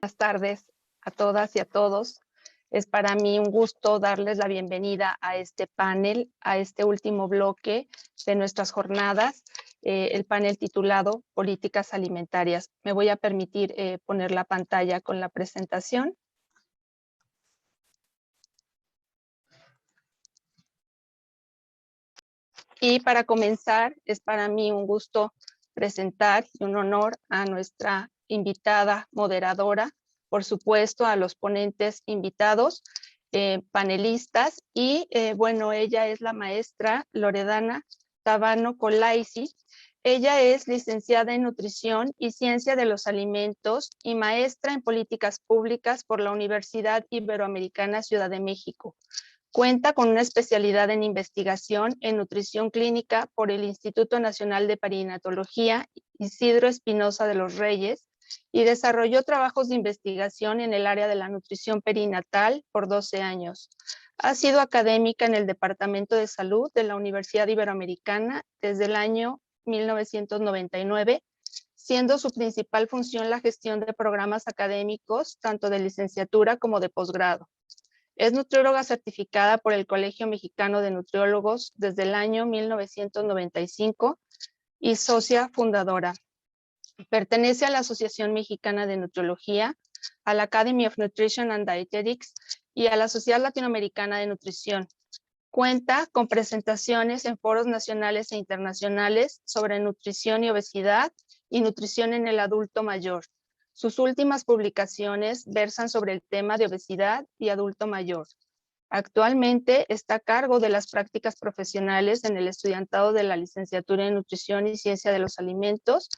Buenas tardes a todas y a todos. Es para mí un gusto darles la bienvenida a este panel, a este último bloque de nuestras jornadas, el panel titulado Políticas Alimentarias. Me voy a permitir poner la pantalla con la presentación. Y para comenzar, es para mí un gusto presentar y un honor a nuestra invitada moderadora, por supuesto a los ponentes invitados, panelistas, y bueno, ella es la maestra Loredana Tabano Colaisi. Ella es licenciada en Nutrición y Ciencia de los Alimentos y maestra en Políticas Públicas por la Universidad Iberoamericana Ciudad de México. Cuenta con una especialidad en investigación en nutrición clínica por el Instituto Nacional de Perinatología Isidro Espinosa de los Reyes y desarrolló trabajos de investigación en el área de la nutrición perinatal por 12 años. Ha sido académica en el Departamento de Salud de la Universidad Iberoamericana desde el año 1999, siendo su principal función la gestión de programas académicos, tanto de licenciatura como de posgrado. Es nutrióloga certificada por el Colegio Mexicano de Nutriólogos desde el año 1995 y socia fundadora. Pertenece a la Asociación Mexicana de Nutriología, a la Academy of Nutrition and Dietetics y a la Sociedad Latinoamericana de Nutrición. Cuenta con presentaciones en foros nacionales e internacionales sobre nutrición y obesidad y nutrición en el adulto mayor. Sus últimas publicaciones versan sobre el tema de obesidad y adulto mayor. Actualmente está a cargo de las prácticas profesionales en el estudiantado de la licenciatura en Nutrición y Ciencia de los Alimentos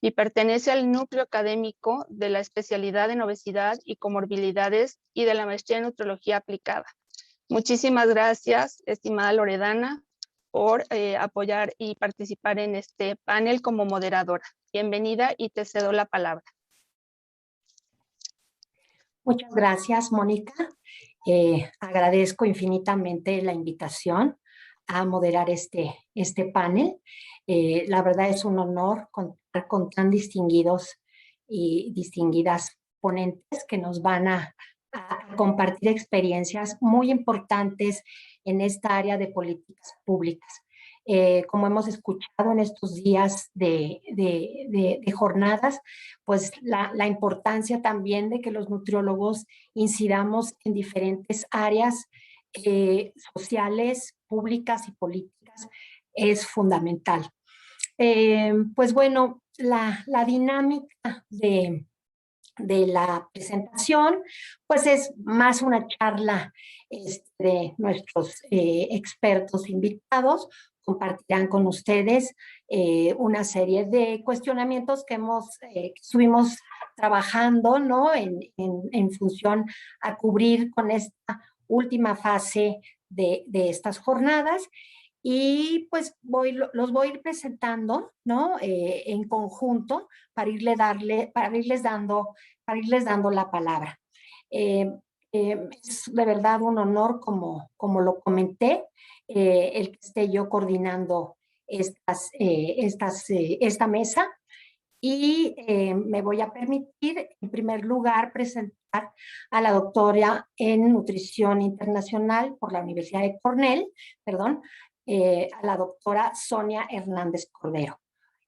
y pertenece al núcleo académico de la especialidad en obesidad y comorbilidades y de la maestría en nutriología aplicada. Muchísimas gracias, estimada Loredana, por apoyar y participar en este panel como moderadora. Bienvenida y te cedo la palabra. Muchas gracias, Mónica. Agradezco infinitamente la invitación a moderar este panel. La verdad es un honor contar con tan distinguidos y distinguidas ponentes que nos van a compartir experiencias muy importantes en esta área de políticas públicas. Como hemos escuchado en estos días de jornadas, pues la importancia también de que los nutriólogos incidamos en diferentes áreas sociales, públicas y políticas es fundamental. Pues bueno, la dinámica de la presentación, pues es más una charla de nuestros expertos invitados. Compartirán con ustedes una serie de cuestionamientos que estuvimos trabajando, ¿no? en función a cubrir con esta última fase de estas jornadas. Y pues los voy a ir presentando, ¿no? En conjunto para irles dando la palabra. Es de verdad un honor, como lo comenté, el que esté yo coordinando esta mesa. Y me voy a permitir, en primer lugar, presentar a la doctora en Nutrición Internacional por la Universidad de Cornell, a la doctora Sonia Hernández Cordero.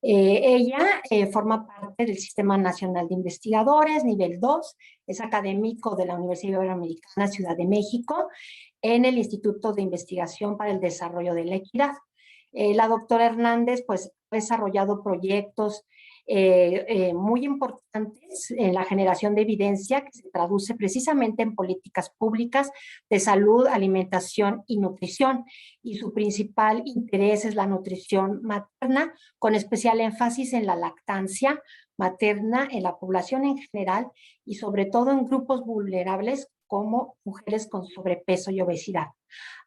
Ella forma parte del Sistema Nacional de Investigadores, nivel 2, es académico de la Universidad Iberoamericana Ciudad de México en el Instituto de Investigación para el Desarrollo de la Equidad. La doctora Hernández pues, ha desarrollado proyectos muy importantes en la generación de evidencia que se traduce precisamente en políticas públicas de salud, alimentación y nutrición. Y su principal interés es la nutrición materna, con especial énfasis en la lactancia materna en la población en general y sobre todo en grupos vulnerables como mujeres con sobrepeso y obesidad.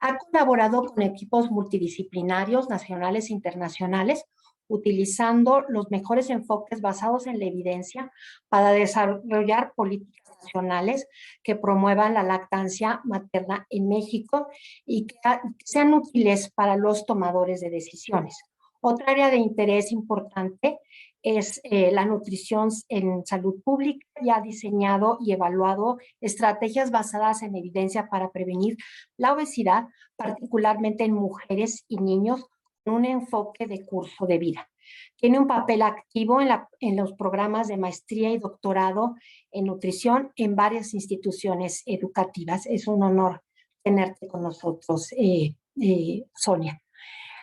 Ha colaborado con equipos multidisciplinarios nacionales e internacionales utilizando los mejores enfoques basados en la evidencia para desarrollar políticas nacionales que promuevan la lactancia materna en México y que sean útiles para los tomadores de decisiones. Otra área de interés importante es la nutrición en salud pública y ha diseñado y evaluado estrategias basadas en evidencia para prevenir la obesidad, particularmente en mujeres y niños, con un enfoque de curso de vida. Tiene un papel activo en los programas de maestría y doctorado en nutrición en varias instituciones educativas. Es un honor tenerte con nosotros, Sonia.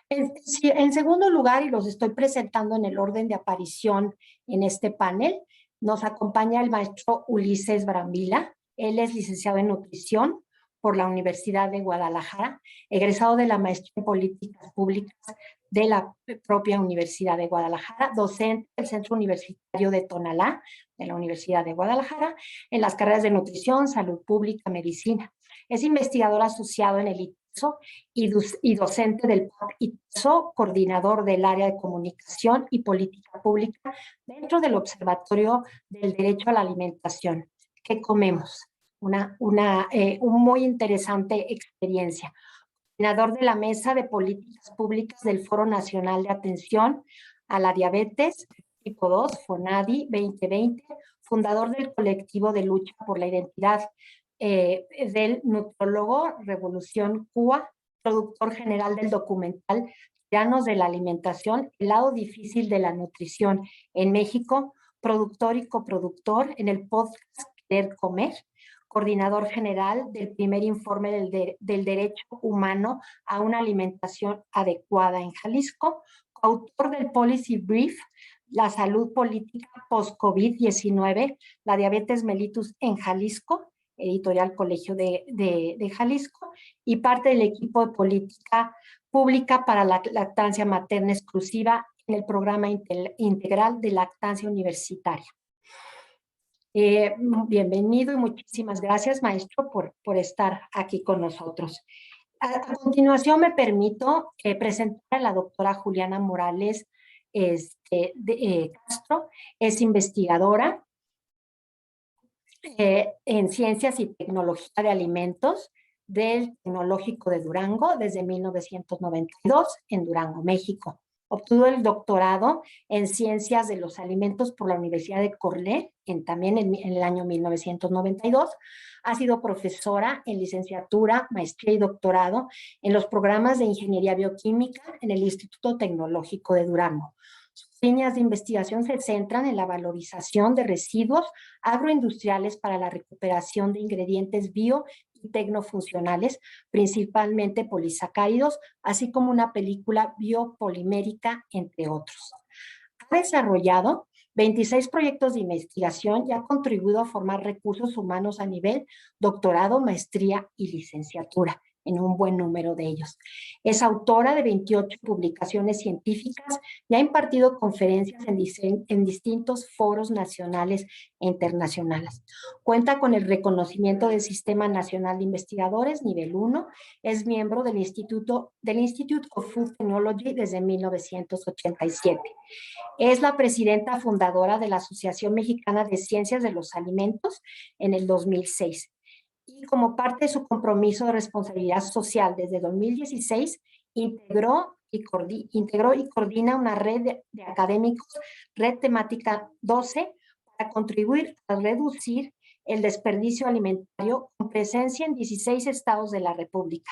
En segundo lugar, y los estoy presentando en el orden de aparición en este panel, nos acompaña el maestro Ulises Brambila. Él es licenciado en nutrición por la Universidad de Guadalajara, egresado de la maestría en políticas públicas de la propia Universidad de Guadalajara, docente del Centro Universitario de Tonalá, de la Universidad de Guadalajara, en las carreras de nutrición, salud pública, medicina. Es investigador asociado en el ITESO y docente del ITESO, coordinador del área de comunicación y política pública dentro del Observatorio del Derecho a la Alimentación. ¿Qué comemos? Una muy interesante experiencia. Coordinador de la Mesa de Políticas Públicas del Foro Nacional de Atención a la Diabetes Tipo 2, FONADI 2020, fundador del colectivo de lucha por la identidad del nutrólogo Revolución Cuba, productor general del documental Tiranos de la Alimentación, el lado difícil de la nutrición en México, productor y coproductor en el podcast Querer Comer, coordinador general del primer informe del derecho humano a una alimentación adecuada en Jalisco, coautor del Policy Brief, la salud política post-COVID-19, la diabetes mellitus en Jalisco, editorial Colegio de Jalisco, y parte del equipo de política pública para la lactancia materna exclusiva en el programa integral de lactancia universitaria. Bienvenido y muchísimas gracias, maestro, por estar aquí con nosotros. A continuación me permito presentar a la doctora Juliana Morales Castro. Es investigadora en Ciencias y Tecnología de Alimentos del Tecnológico de Durango desde 1992 en Durango, México. Obtuvo el doctorado en Ciencias de los Alimentos por la Universidad de Cornell, también en el año 1992. Ha sido profesora en licenciatura, maestría y doctorado en los programas de Ingeniería Bioquímica en el Instituto Tecnológico de Durango. Sus líneas de investigación se centran en la valorización de residuos agroindustriales para la recuperación de ingredientes bio y tecnofuncionales, principalmente polisacáridos, así como una película biopolimérica, entre otros. Ha desarrollado 26 proyectos de investigación y ha contribuido a formar recursos humanos a nivel doctorado, maestría y licenciatura, en un buen número de ellos. Es autora de 28 publicaciones científicas y ha impartido conferencias en distintos foros nacionales e internacionales. Cuenta con el reconocimiento del Sistema Nacional de Investigadores, nivel 1. Es miembro del Institute of Food Technology desde 1987. Es la presidenta fundadora de la Asociación Mexicana de Ciencias de los Alimentos en el 2006. Y como parte de su compromiso de responsabilidad social desde 2016, integró y coordina una red de académicos, Red Temática 12, para contribuir a reducir el desperdicio alimentario con presencia en 16 estados de la República.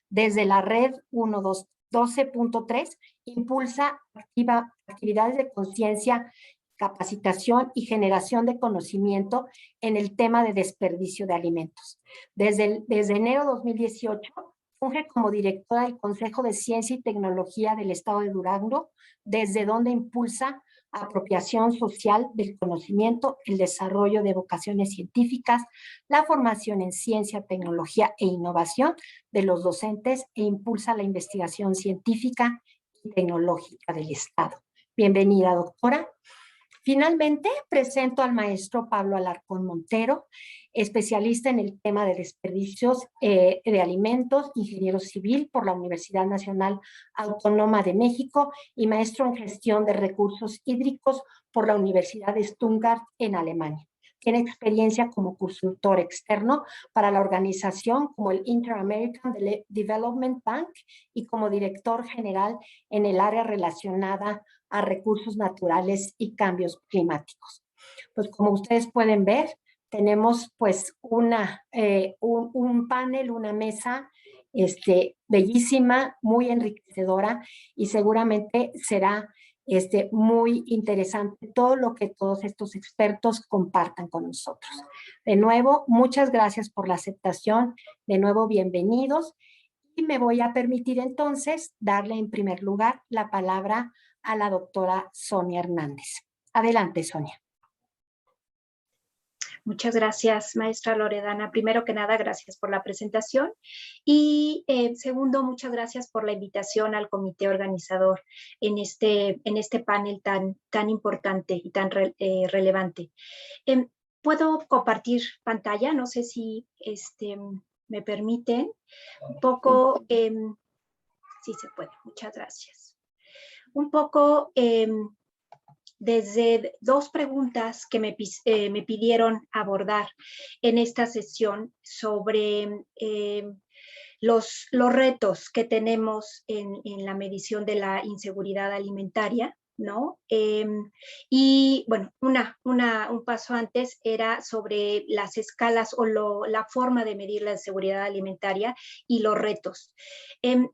Desde la red 12.3 impulsa actividades de conciencia, capacitación y generación de conocimiento en el tema de desperdicio de alimentos. Desde enero de 2018 funge como directora del Consejo de Ciencia y Tecnología del Estado de Durango, desde donde impulsa apropiación social del conocimiento, el desarrollo de vocaciones científicas, la formación en ciencia, tecnología e innovación de los docentes e impulsa la investigación científica y tecnológica del Estado. Bienvenida, doctora. Finalmente, presento al maestro Pablo Alarcón Montero, especialista en el tema de desperdicios de alimentos, ingeniero civil por la Universidad Nacional Autónoma de México y maestro en gestión de recursos hídricos por la Universidad de Stuttgart en Alemania. Tiene experiencia como consultor externo para la organización como el Inter-American Development Bank y como director general en el área relacionada a recursos naturales y cambios climáticos. Pues como ustedes pueden ver, tenemos pues un panel, una mesa bellísima, muy enriquecedora y seguramente será muy interesante todo lo que todos estos expertos compartan con nosotros. De nuevo, muchas gracias por la aceptación. De nuevo, bienvenidos. Y me voy a permitir entonces darle en primer lugar la palabra a la doctora Sonia Hernández. Adelante, Sonia. Muchas gracias, maestra Loredana. Primero que nada, gracias por la presentación. Y segundo, muchas gracias por la invitación al comité organizador en este panel tan importante y tan relevante. ¿Puedo compartir pantalla? No sé si me permiten. Un poco, sí se puede, muchas gracias. Un poco desde dos preguntas que me pidieron abordar en esta sesión sobre los retos que tenemos en la medición de la inseguridad alimentaria, ¿no? Y bueno, un paso antes era sobre las escalas o la forma de medir la seguridad alimentaria y los retos.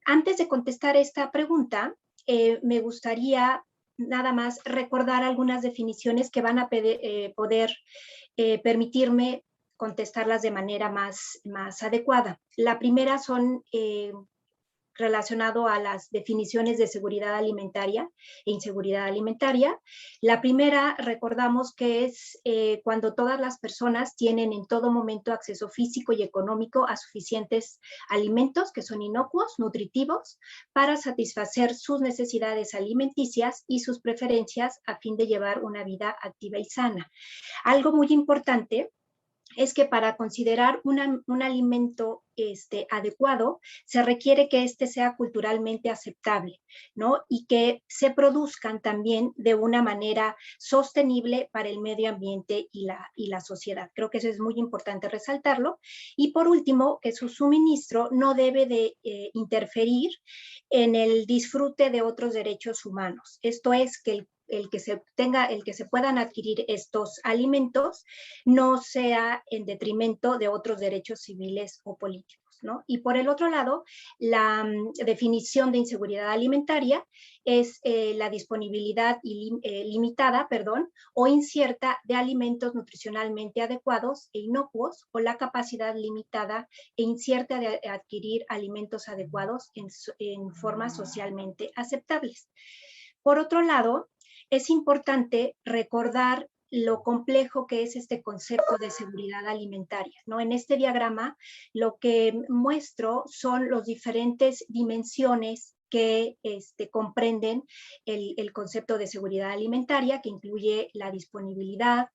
Antes de contestar esta pregunta, me gustaría nada más recordar algunas definiciones que van a poder permitirme contestarlas de manera más adecuada. La primera son relacionado a las definiciones de seguridad alimentaria e inseguridad alimentaria. La primera, recordamos que es cuando todas las personas tienen en todo momento acceso físico y económico a suficientes alimentos que son inocuos, nutritivos, para satisfacer sus necesidades alimenticias y sus preferencias a fin de llevar una vida activa y sana. Algo muy importante es que para considerar un alimento adecuado, se requiere que sea culturalmente aceptable, ¿no? Y que se produzcan también de una manera sostenible para el medio ambiente y la sociedad. Creo que eso es muy importante resaltarlo. Y por último, que su suministro no debe de interferir en el disfrute de otros derechos humanos. Esto es que el que se puedan adquirir estos alimentos no sea en detrimento de otros derechos civiles o políticos, ¿no? Y por el otro lado, la definición de inseguridad alimentaria es la disponibilidad limitada, o incierta de alimentos nutricionalmente adecuados e inocuos, o la capacidad limitada e incierta de adquirir alimentos adecuados en formas socialmente aceptables. Por otro lado, es importante recordar lo complejo que es este concepto de seguridad alimentaria, ¿no? En este diagrama lo que muestro son las diferentes dimensiones que comprenden el concepto de seguridad alimentaria, que incluye la disponibilidad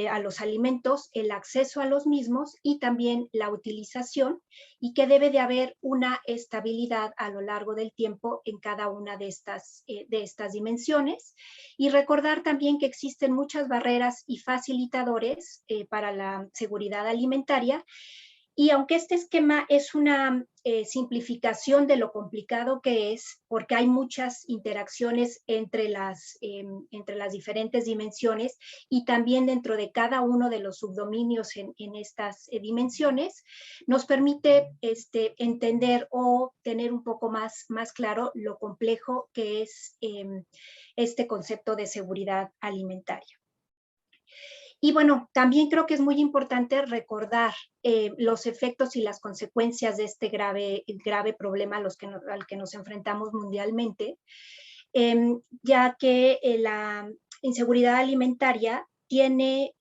a los alimentos, el acceso a los mismos y también la utilización, y que debe de haber una estabilidad a lo largo del tiempo en cada una de estas dimensiones. Y recordar también que existen muchas barreras y facilitadores para la seguridad alimentaria. Y aunque este esquema es una simplificación de lo complicado que es, porque hay muchas interacciones entre las diferentes dimensiones y también dentro de cada uno de los subdominios en estas dimensiones, nos permite entender o tener un poco más claro lo complejo que es este concepto de seguridad alimentaria. Y bueno, también creo que es muy importante recordar los efectos y las consecuencias de este grave problema al que nos enfrentamos mundialmente, ya que la inseguridad alimentaria tiene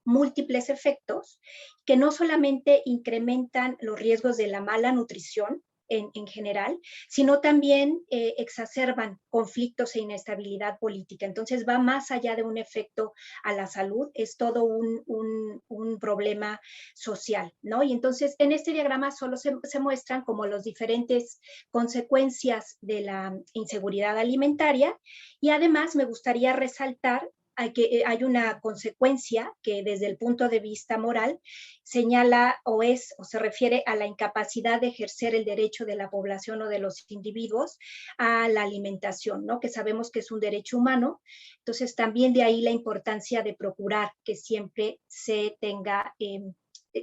múltiples efectos que no solamente incrementan los riesgos de la mala nutrición en general, sino también exacerban conflictos e inestabilidad política. Entonces va más allá de un efecto a la salud, es todo un problema social, ¿no? Y entonces en este diagrama solo se muestran como las diferentes consecuencias de la inseguridad alimentaria, y además me gustaría resaltar hay una consecuencia que desde el punto de vista moral señala o se refiere a la incapacidad de ejercer el derecho de la población o de los individuos a la alimentación, ¿no? Que sabemos que es un derecho humano. Entonces también de ahí la importancia de procurar que siempre se tenga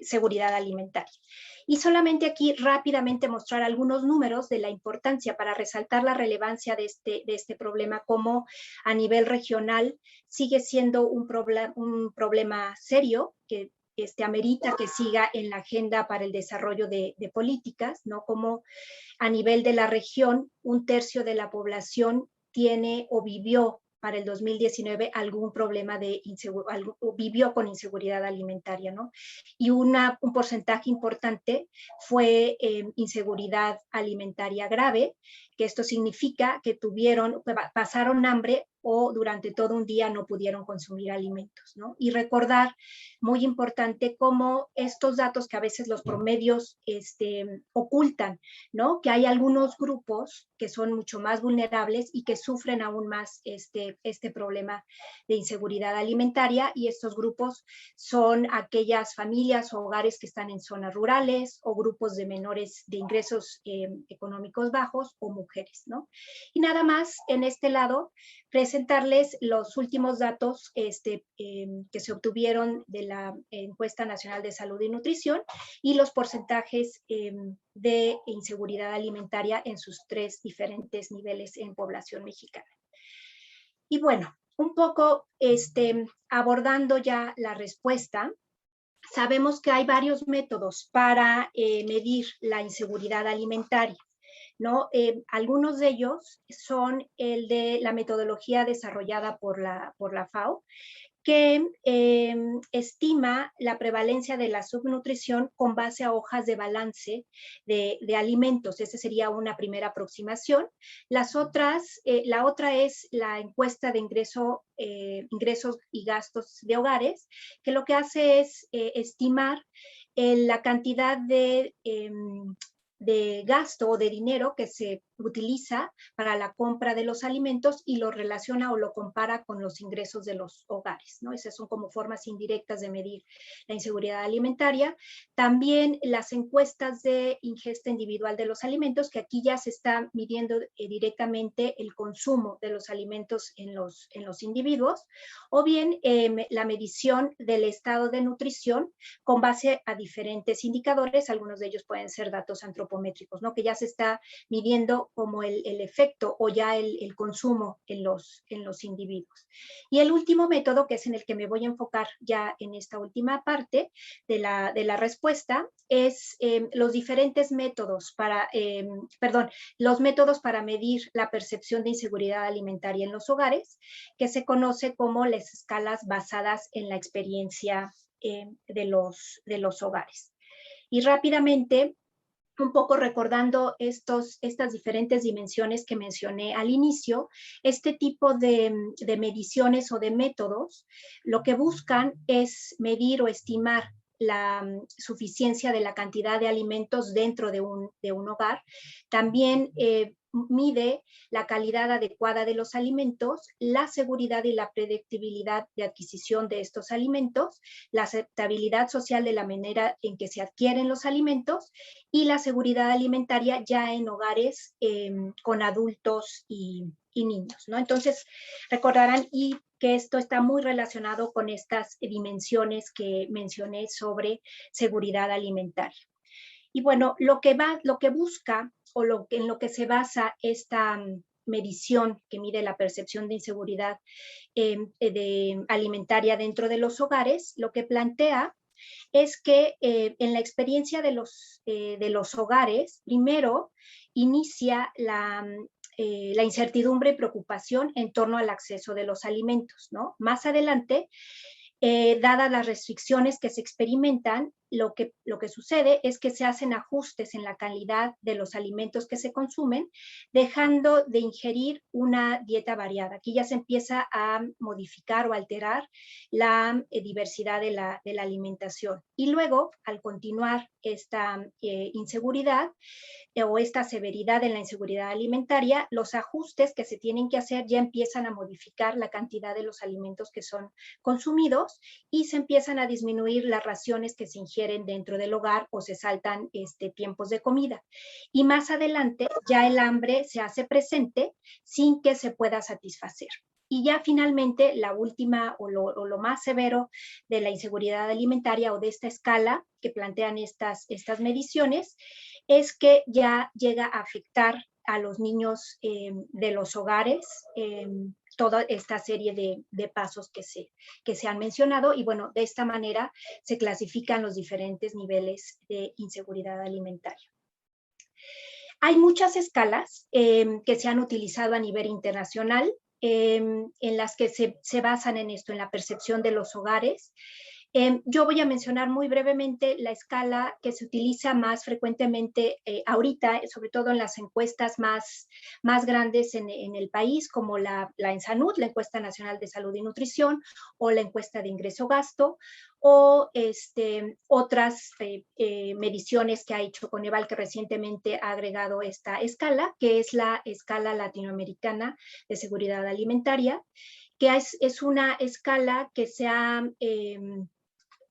seguridad alimentaria. Y solamente aquí rápidamente mostrar algunos números de la importancia para resaltar la relevancia de este problema, como a nivel regional sigue siendo un problema serio que amerita que siga en la agenda para el desarrollo de políticas, ¿no? Como a nivel de la región, 1/3 de la población tiene o vivió para el 2019 algún problema vivió con inseguridad alimentaria, ¿no? Y un porcentaje importante fue inseguridad alimentaria grave, que esto significa que pasaron hambre o durante todo un día no pudieron consumir alimentos, ¿no? Y recordar, muy importante, cómo estos datos que a veces los promedios ocultan, ¿no? Que hay algunos grupos que son mucho más vulnerables y que sufren aún más este problema de inseguridad alimentaria, y estos grupos son aquellas familias o hogares que están en zonas rurales o grupos de menores de ingresos económicos bajos o mujeres, ¿no? Y nada más en este lado presentarles los últimos datos que se obtuvieron de la Encuesta Nacional de Salud y Nutrición y los porcentajes de inseguridad alimentaria en sus 3 diferentes niveles en población mexicana. Y bueno, un poco abordando ya la respuesta, sabemos que hay varios métodos para medir la inseguridad alimentaria, ¿no? Algunos de ellos son el de la metodología desarrollada por la FAO, que estima la prevalencia de la subnutrición con base a hojas de balance de alimentos. Esa sería una primera aproximación. La otra es la encuesta de ingresos y gastos de hogares, que lo que hace es estimar la cantidad de gasto o de dinero que se utiliza para la compra de los alimentos y lo relaciona o lo compara con los ingresos de los hogares, ¿no? Esas son como formas indirectas de medir la inseguridad alimentaria. También las encuestas de ingesta individual de los alimentos, que aquí ya se está midiendo directamente el consumo de los alimentos en los individuos, o bien la medición del estado de nutrición con base a diferentes indicadores. Algunos de ellos pueden ser datos antropométricos, ¿no? Que ya se está midiendo como el efecto o ya el consumo en los individuos. Y el último método, que es en el que me voy a enfocar ya en esta última parte de la respuesta, es los diferentes métodos los métodos para medir la percepción de inseguridad alimentaria en los hogares, que se conoce como las escalas basadas en la experiencia de los hogares. Y rápidamente, un poco recordando estas diferentes dimensiones que mencioné al inicio, este tipo de mediciones o de métodos lo que buscan es medir o estimar la suficiencia de la cantidad de alimentos dentro de un hogar. También mide la calidad adecuada de los alimentos, la seguridad y la predictibilidad de adquisición de estos alimentos, la aceptabilidad social de la manera en que se adquieren los alimentos y la seguridad alimentaria ya en hogares con adultos y niños, ¿no? Entonces, recordarán que esto está muy relacionado con estas dimensiones que mencioné sobre seguridad alimentaria. Y bueno, lo que busca o en lo que se basa esta medición que mide la percepción de inseguridad alimentaria dentro de los hogares, lo que plantea es que en la experiencia de los hogares, primero inicia la incertidumbre y preocupación en torno al acceso de los alimentos, ¿no? Más adelante, dadas las restricciones que se experimentan, lo que sucede es que se hacen ajustes en la calidad de los alimentos que se consumen, dejando de ingerir una dieta variada. Aquí ya se empieza a modificar o alterar la diversidad de la alimentación. Y luego, al continuar esta inseguridad o esta severidad en la inseguridad alimentaria, los ajustes que se tienen que hacer ya empiezan a modificar la cantidad de los alimentos que son consumidos y se empiezan a disminuir las raciones que se ingieren dentro del hogar o se saltan tiempos de comida. Y más adelante ya el hambre se hace presente sin que se pueda satisfacer. Y ya finalmente la última o lo más severo de la inseguridad alimentaria o de esta escala que plantean estas mediciones es que ya llega a afectar a los niños de los hogares, toda esta serie de pasos que se han mencionado y bueno, de esta manera se clasifican los diferentes niveles de inseguridad alimentaria. Hay muchas escalas que se han utilizado a nivel internacional en las que se basan en esto, en la percepción de los hogares. Yo voy a mencionar muy brevemente la escala que se utiliza más frecuentemente ahorita, sobre todo en las encuestas más grandes en el país, como la ENSANUD, la Encuesta Nacional de Salud y Nutrición, o la encuesta de ingreso-gasto, o otras mediciones que ha hecho Coneval, que recientemente ha agregado esta escala, que es la escala latinoamericana de seguridad alimentaria, que es una escala que se ha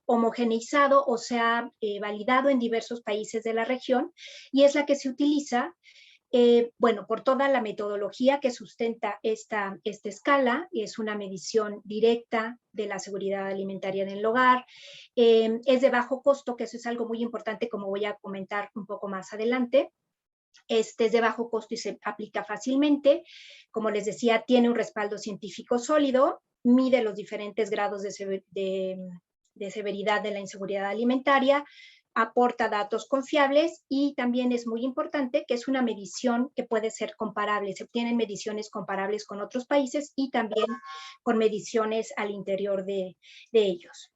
homogeneizado o se ha validado en diversos países de la región y es la que se utiliza bueno, por toda la metodología que sustenta esta escala. Es una medición directa de la seguridad alimentaria en el hogar, es de bajo costo, que eso es algo muy importante como voy a comentar un poco más adelante. Es de bajo costo y se aplica fácilmente. Como les decía, tiene un respaldo científico sólido, mide los diferentes grados de severidad de la inseguridad alimentaria, aporta datos confiables y también es muy importante que es una medición que puede ser comparable. Se obtienen mediciones comparables con otros países y también con mediciones al interior de ellos.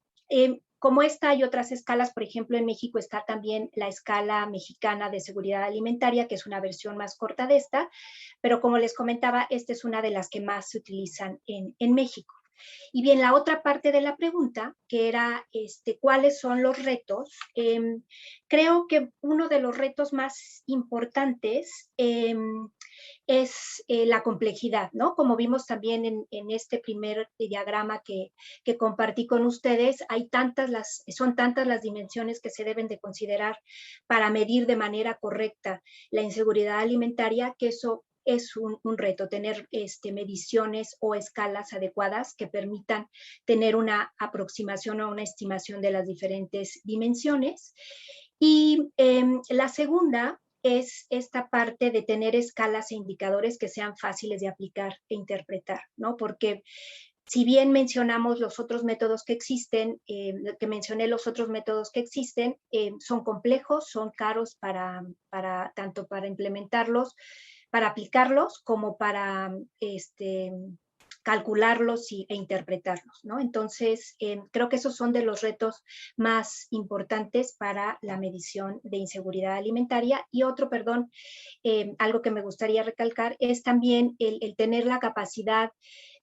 Como esta hay otras escalas, por ejemplo, en México está también la escala mexicana de seguridad alimentaria, que es una versión más corta de esta, pero como les comentaba, esta es una de las que más se utilizan en México. Y bien, la otra parte de la pregunta, que era cuáles son los retos, creo que uno de los retos más importantes es la complejidad, ¿no? Como vimos también en este primer diagrama que compartí con ustedes, son tantas las dimensiones que se deben de considerar para medir de manera correcta la inseguridad alimentaria, que eso es un reto, tener mediciones o escalas adecuadas que permitan tener una aproximación o una estimación de las diferentes dimensiones. Y la segunda es esta parte de tener escalas e indicadores que sean fáciles de aplicar e interpretar, ¿no? Porque si bien mencionamos los otros métodos que existen, los otros métodos que existen, son complejos, son caros tanto para implementarlos, para aplicarlos, como para calcularlos e interpretarlos, ¿no? Entonces, creo que esos son de los retos más importantes para la medición de inseguridad alimentaria. Y otro, algo que me gustaría recalcar es también el tener la capacidad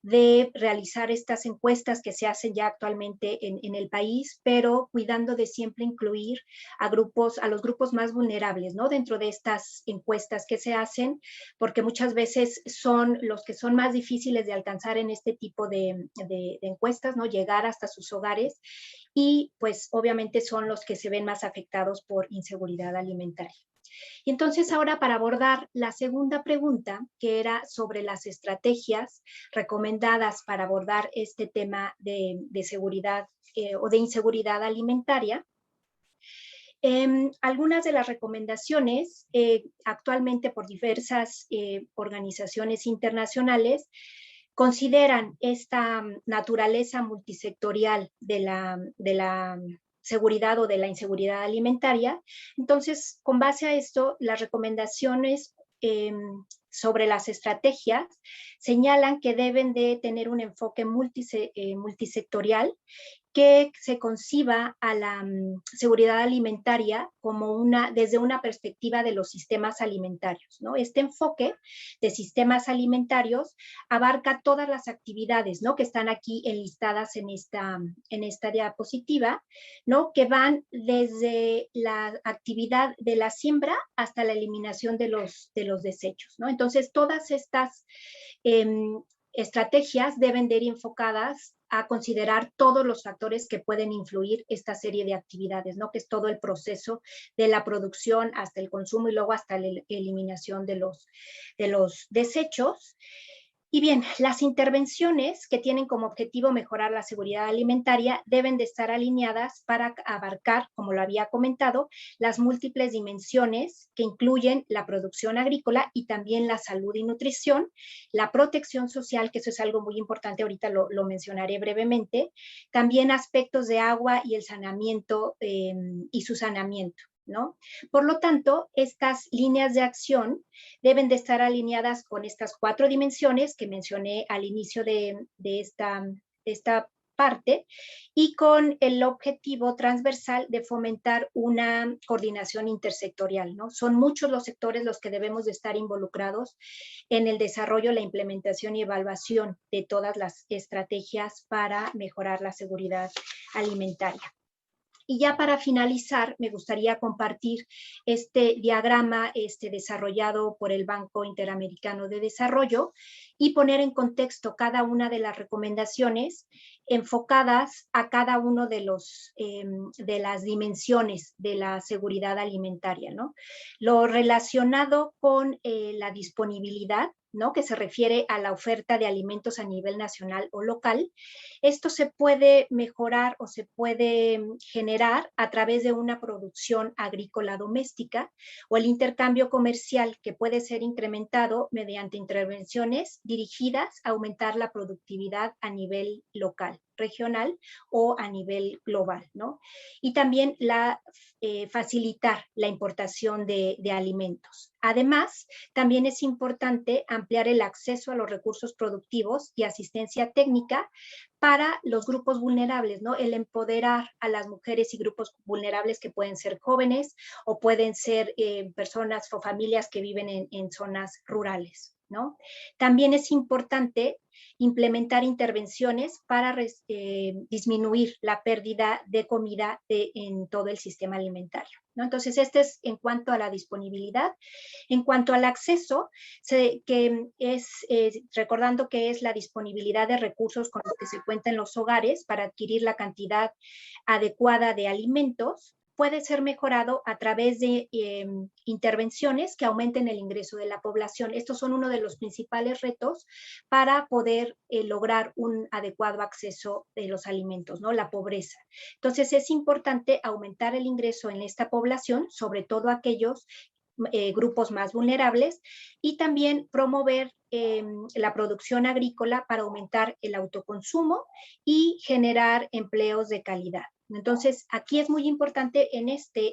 de realizar estas encuestas que se hacen ya actualmente en el país, pero cuidando de siempre incluir a los grupos más vulnerables, ¿no? Dentro de estas encuestas que se hacen, porque muchas veces son los que son más difíciles de alcanzar en este tipo de encuestas, ¿no? Llegar hasta sus hogares y pues obviamente son los que se ven más afectados por inseguridad alimentaria. Y entonces ahora para abordar la segunda pregunta, que era sobre las estrategias recomendadas para abordar este tema de seguridad o de inseguridad alimentaria, algunas de las recomendaciones actualmente por diversas organizaciones internacionales consideran esta naturaleza multisectorial de la seguridad o de la inseguridad alimentaria. Entonces, con base a esto, las recomendaciones sobre las estrategias señalan que deben de tener un enfoque multisectorial que se conciba a la seguridad alimentaria como desde una perspectiva de los sistemas alimentarios, ¿no? Este enfoque de sistemas alimentarios abarca todas las actividades, ¿no?, que están aquí enlistadas en esta diapositiva, ¿no?, que van desde la actividad de la siembra hasta la eliminación de los desechos, ¿no? Entonces, todas estas estrategias deben de ir enfocadas a considerar todos los factores que pueden influir esta serie de actividades, ¿no?, que es todo el proceso de la producción hasta el consumo y luego hasta la eliminación de los desechos. Y bien, las intervenciones que tienen como objetivo mejorar la seguridad alimentaria deben de estar alineadas para abarcar, como lo había comentado, las múltiples dimensiones que incluyen la producción agrícola y también la salud y nutrición, la protección social, que eso es algo muy importante, ahorita lo mencionaré brevemente, también aspectos de agua y el saneamiento y su saneamiento, ¿no? Por lo tanto, estas líneas de acción deben de estar alineadas con estas 4 dimensiones que mencioné al inicio de esta parte y con el objetivo transversal de fomentar una coordinación intersectorial, ¿no? Son muchos los sectores los que debemos de estar involucrados en el desarrollo, la implementación y evaluación de todas las estrategias para mejorar la seguridad alimentaria. Y ya para finalizar, me gustaría compartir este diagrama desarrollado por el Banco Interamericano de Desarrollo y poner en contexto cada una de las recomendaciones enfocadas a cada uno de las dimensiones de la seguridad alimentaria, ¿no? Lo relacionado con la disponibilidad, ¿no?, que se refiere a la oferta de alimentos a nivel nacional o local. Esto se puede mejorar o se puede generar a través de una producción agrícola doméstica o el intercambio comercial, que puede ser incrementado mediante intervenciones dirigidas a aumentar la productividad a nivel local, regional o a nivel global, ¿no? Y también facilitar la importación de alimentos. Además, también es importante ampliar el acceso a los recursos productivos y asistencia técnica para los grupos vulnerables, ¿no? El empoderar a las mujeres y grupos vulnerables que pueden ser jóvenes o pueden ser personas o familias que viven en zonas rurales, ¿no? También es importante implementar intervenciones para disminuir la pérdida de comida en todo el sistema alimentario, ¿no? Entonces, este es en cuanto a la disponibilidad. En cuanto al acceso, recordando que es la disponibilidad de recursos con los que se cuenta en los hogares para adquirir la cantidad adecuada de alimentos, puede ser mejorado a través de intervenciones que aumenten el ingreso de la población. Estos son uno de los principales retos para poder lograr un adecuado acceso de los alimentos, ¿no?, la pobreza. Entonces, es importante aumentar el ingreso en esta población, sobre todo aquellos grupos más vulnerables, y también promover la producción agrícola para aumentar el autoconsumo y generar empleos de calidad. Entonces, aquí es muy importante en este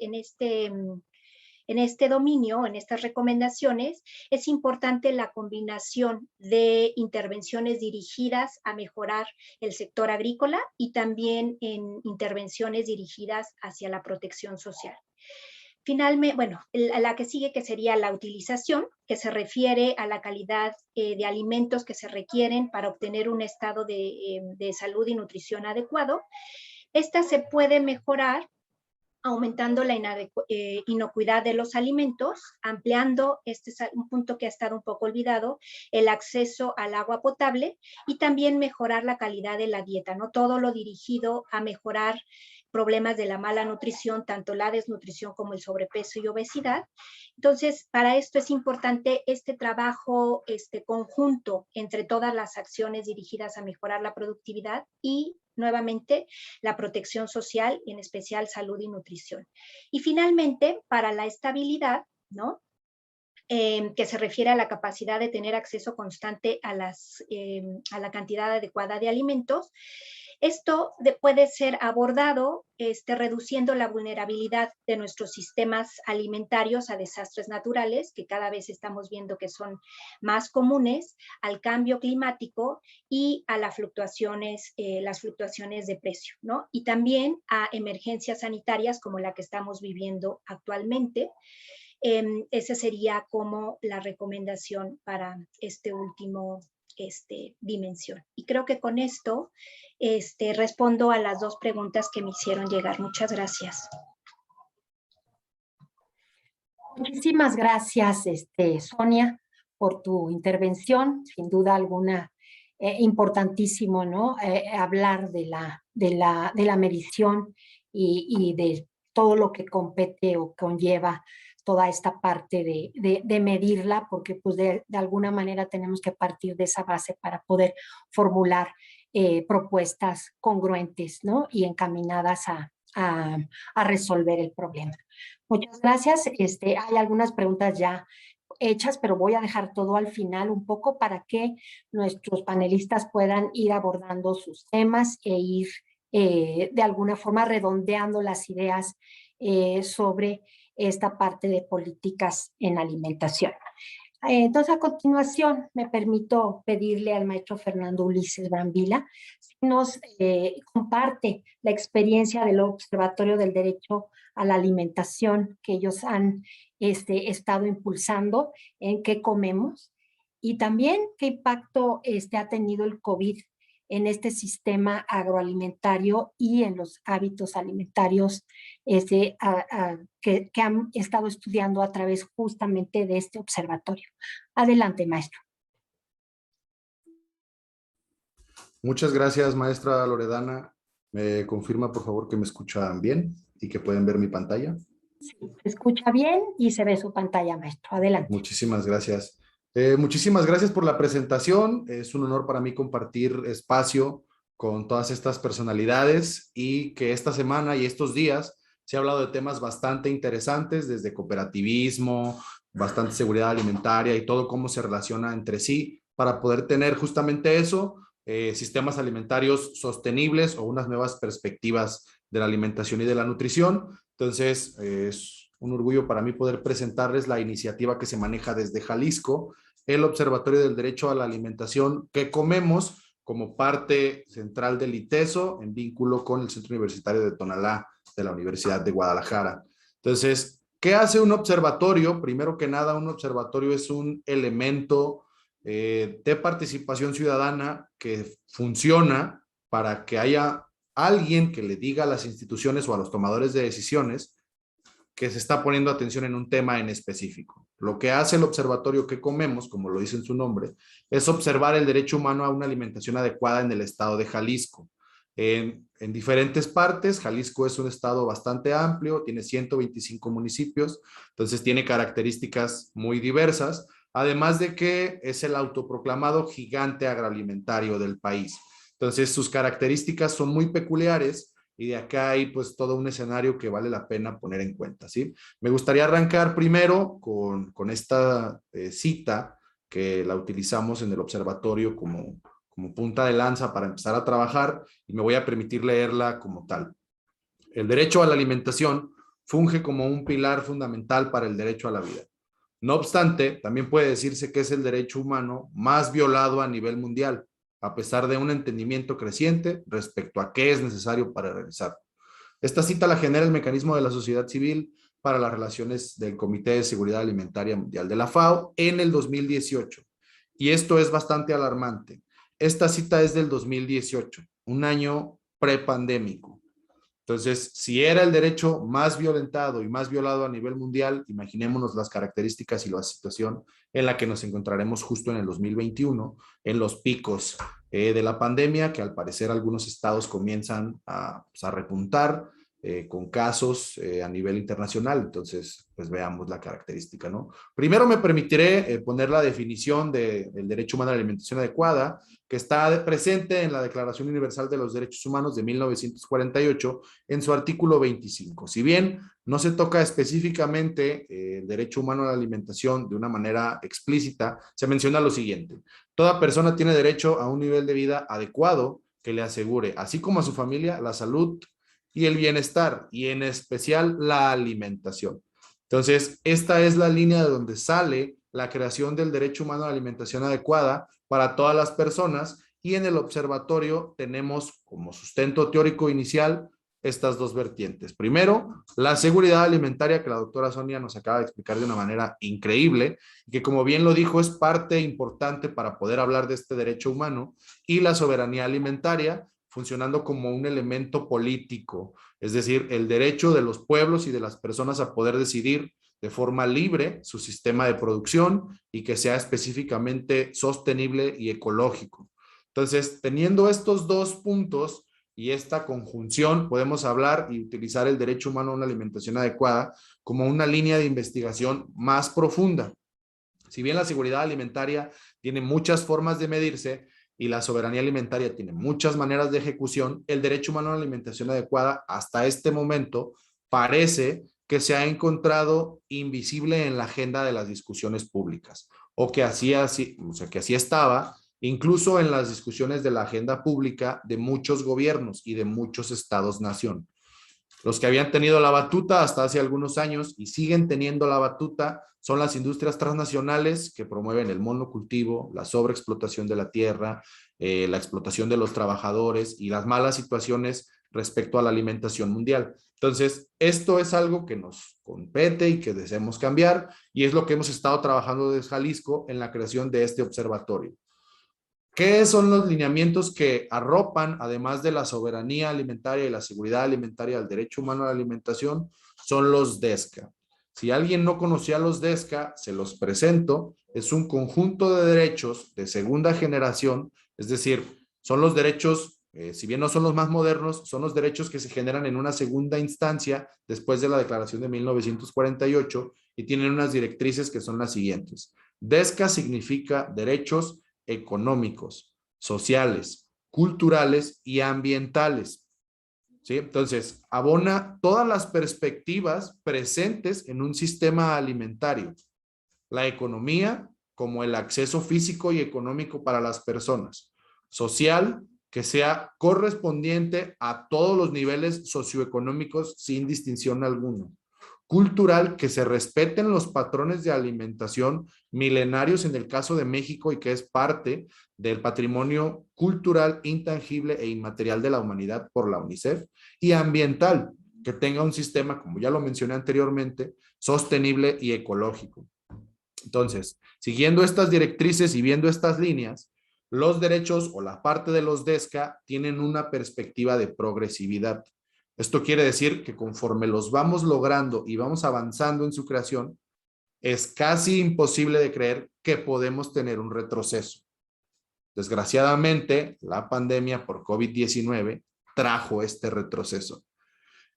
dominio, en estas recomendaciones, es importante la combinación de intervenciones dirigidas a mejorar el sector agrícola y también en intervenciones dirigidas hacia la protección social. Finalmente, bueno, la que sigue, que sería la utilización, que se refiere a la calidad de alimentos que se requieren para obtener un estado de salud y nutrición adecuado. Esta se puede mejorar aumentando la inocuidad de los alimentos, ampliando, este es un punto que ha estado un poco olvidado, el acceso al agua potable y también mejorar la calidad de la dieta, ¿no? Todo lo dirigido a mejorar problemas de la mala nutrición, tanto la desnutrición como el sobrepeso y obesidad. Entonces, para esto es importante este trabajo conjunto entre todas las acciones dirigidas a mejorar la productividad y, nuevamente, la protección social, y en especial salud y nutrición. Y finalmente, para la estabilidad, ¿no?, que se refiere a la capacidad de tener acceso constante a la cantidad adecuada de alimentos. Esto puede ser abordado reduciendo la vulnerabilidad de nuestros sistemas alimentarios a desastres naturales, que cada vez estamos viendo que son más comunes, al cambio climático y a las fluctuaciones de precio, ¿no? Y también a emergencias sanitarias como la que estamos viviendo actualmente. Esa sería como la recomendación para este último dimensión. Y creo que con esto respondo a las dos preguntas que me hicieron llegar. Muchas gracias. Muchísimas gracias, Sonia, por tu intervención. Sin duda alguna, importantísimo, ¿no? Hablar de la medición y de todo lo que compete o conlleva toda esta parte de medirla, porque pues de alguna manera tenemos que partir de esa base para poder formular propuestas congruentes, ¿no? Y encaminadas a resolver el problema. Muchas gracias. Hay algunas preguntas ya hechas, pero voy a dejar todo al final un poco para que nuestros panelistas puedan ir abordando sus temas e ir de alguna forma redondeando las ideas sobre esta parte de políticas en alimentación. Entonces, a continuación, me permito pedirle al maestro Fernando Ulises Brambila si nos comparte la experiencia del Observatorio del Derecho a la Alimentación que ellos han estado impulsando en qué comemos y también qué impacto ha tenido el COVID en este sistema agroalimentario y en los hábitos alimentarios que han estado estudiando a través justamente de este observatorio. Adelante, maestro. Muchas gracias, maestra Loredana. ¿Me confirma, por favor, que me escuchan bien y que pueden ver mi pantalla? Sí, se escucha bien y se ve su pantalla, maestro. Adelante. Muchísimas gracias. Muchísimas gracias por la presentación. Es un honor para mí compartir espacio con todas estas personalidades y que esta semana y estos días se ha hablado de temas bastante interesantes, desde cooperativismo, bastante seguridad alimentaria y todo cómo se relaciona entre sí para poder tener justamente eso, sistemas alimentarios sostenibles o unas nuevas perspectivas de la alimentación y de la nutrición. Entonces, es un orgullo para mí poder presentarles la iniciativa que se maneja desde Jalisco, el Observatorio del Derecho a la Alimentación que comemos como parte central del ITESO en vínculo con el Centro Universitario de Tonalá de la Universidad de Guadalajara. Entonces, ¿qué hace un observatorio? Primero que nada, un observatorio es un elemento de participación ciudadana que funciona para que haya alguien que le diga a las instituciones o a los tomadores de decisiones que se está poniendo atención en un tema en específico. Lo que hace el observatorio que comemos, como lo dice en su nombre, es observar el derecho humano a una alimentación adecuada en el estado de Jalisco. En diferentes partes, Jalisco es un estado bastante amplio, tiene 125 municipios, entonces tiene características muy diversas, además de que es el autoproclamado gigante agroalimentario del país. Entonces sus características son muy peculiares y de acá hay pues todo un escenario que vale la pena poner en cuenta, ¿sí? Me gustaría arrancar primero con esta cita que la utilizamos en el observatorio como punta de lanza para empezar a trabajar y me voy a permitir leerla como tal. El derecho a la alimentación funge como un pilar fundamental para el derecho a la vida. No obstante, también puede decirse que es el derecho humano más violado a nivel mundial, a pesar de un entendimiento creciente respecto a qué es necesario para realizarlo. Esta cita la genera el mecanismo de la sociedad civil para las relaciones del Comité de Seguridad Alimentaria Mundial de la FAO en el 2018. Y esto es bastante alarmante. Esta cita es del 2018, un año prepandémico. Entonces, si era el derecho más violentado y más violado a nivel mundial, imaginémonos las características y la situación en la que nos encontraremos justo en el 2021, en los picos de la pandemia, que al parecer algunos estados comienzan a repuntar con casos a nivel internacional. Entonces, pues veamos la característica, ¿no? Primero me permitiré poner la definición del derecho humano a la alimentación adecuada, que que está presente en la Declaración Universal de los Derechos Humanos de 1948 en su artículo 25. Si bien no se toca específicamente el derecho humano a la alimentación de una manera explícita, se menciona lo siguiente: toda persona tiene derecho a un nivel de vida adecuado que le asegure, así como a su familia, la salud y el bienestar, y en especial la alimentación. Entonces, esta es la línea de donde sale la creación del derecho humano a la alimentación adecuada para todas las personas, y en el observatorio tenemos como sustento teórico inicial estas dos vertientes. Primero, la seguridad alimentaria, que la doctora Sonia nos acaba de explicar de una manera increíble, que como bien lo dijo es parte importante para poder hablar de este derecho humano, y la soberanía alimentaria, funcionando como un elemento político, es decir, el derecho de los pueblos y de las personas a poder decidir de forma libre su sistema de producción y que sea específicamente sostenible y ecológico. Entonces, teniendo estos dos puntos y esta conjunción, podemos hablar y utilizar el derecho humano a una alimentación adecuada como una línea de investigación más profunda. Si bien la seguridad alimentaria tiene muchas formas de medirse y la soberanía alimentaria tiene muchas maneras de ejecución, el derecho humano a una alimentación adecuada hasta este momento parece que se ha encontrado invisible en la agenda de las discusiones públicas, o que así estaba incluso en las discusiones de la agenda pública de muchos gobiernos y de muchos estados-nación. Los que habían tenido la batuta hasta hace algunos años y siguen teniendo la batuta son las industrias transnacionales que promueven el monocultivo, la sobreexplotación de la tierra, la explotación de los trabajadores y las malas situaciones respecto a la alimentación mundial. Entonces, esto es algo que nos compete y que deseamos cambiar, y es lo que hemos estado trabajando desde Jalisco en la creación de este observatorio. ¿Qué son los lineamientos que arropan, además de la soberanía alimentaria y la seguridad alimentaria, al derecho humano a la alimentación? Son los DESCA. Si alguien no conocía los DESCA, se los presento. Es un conjunto de derechos de segunda generación, es decir, son los derechos, si bien no son los más modernos, son los derechos que se generan en una segunda instancia después de la Declaración de 1948, y tienen unas directrices que son las siguientes. DESCA significa derechos económicos, sociales, culturales y ambientales. ¿Sí? Entonces, abona todas las perspectivas presentes en un sistema alimentario. La economía, como el acceso físico y económico para las personas. Social, que sea correspondiente a todos los niveles socioeconómicos sin distinción alguna. Cultural, que se respeten los patrones de alimentación milenarios en el caso de México y que es parte del patrimonio cultural intangible e inmaterial de la humanidad por la UNICEF. Y ambiental, que tenga un sistema, como ya lo mencioné anteriormente, sostenible y ecológico. Entonces, siguiendo estas directrices y viendo estas líneas, los derechos o la parte de los DESCA tienen una perspectiva de progresividad. Esto quiere decir que conforme los vamos logrando y vamos avanzando en su creación, es casi imposible de creer que podemos tener un retroceso. Desgraciadamente, la pandemia por COVID-19 trajo este retroceso.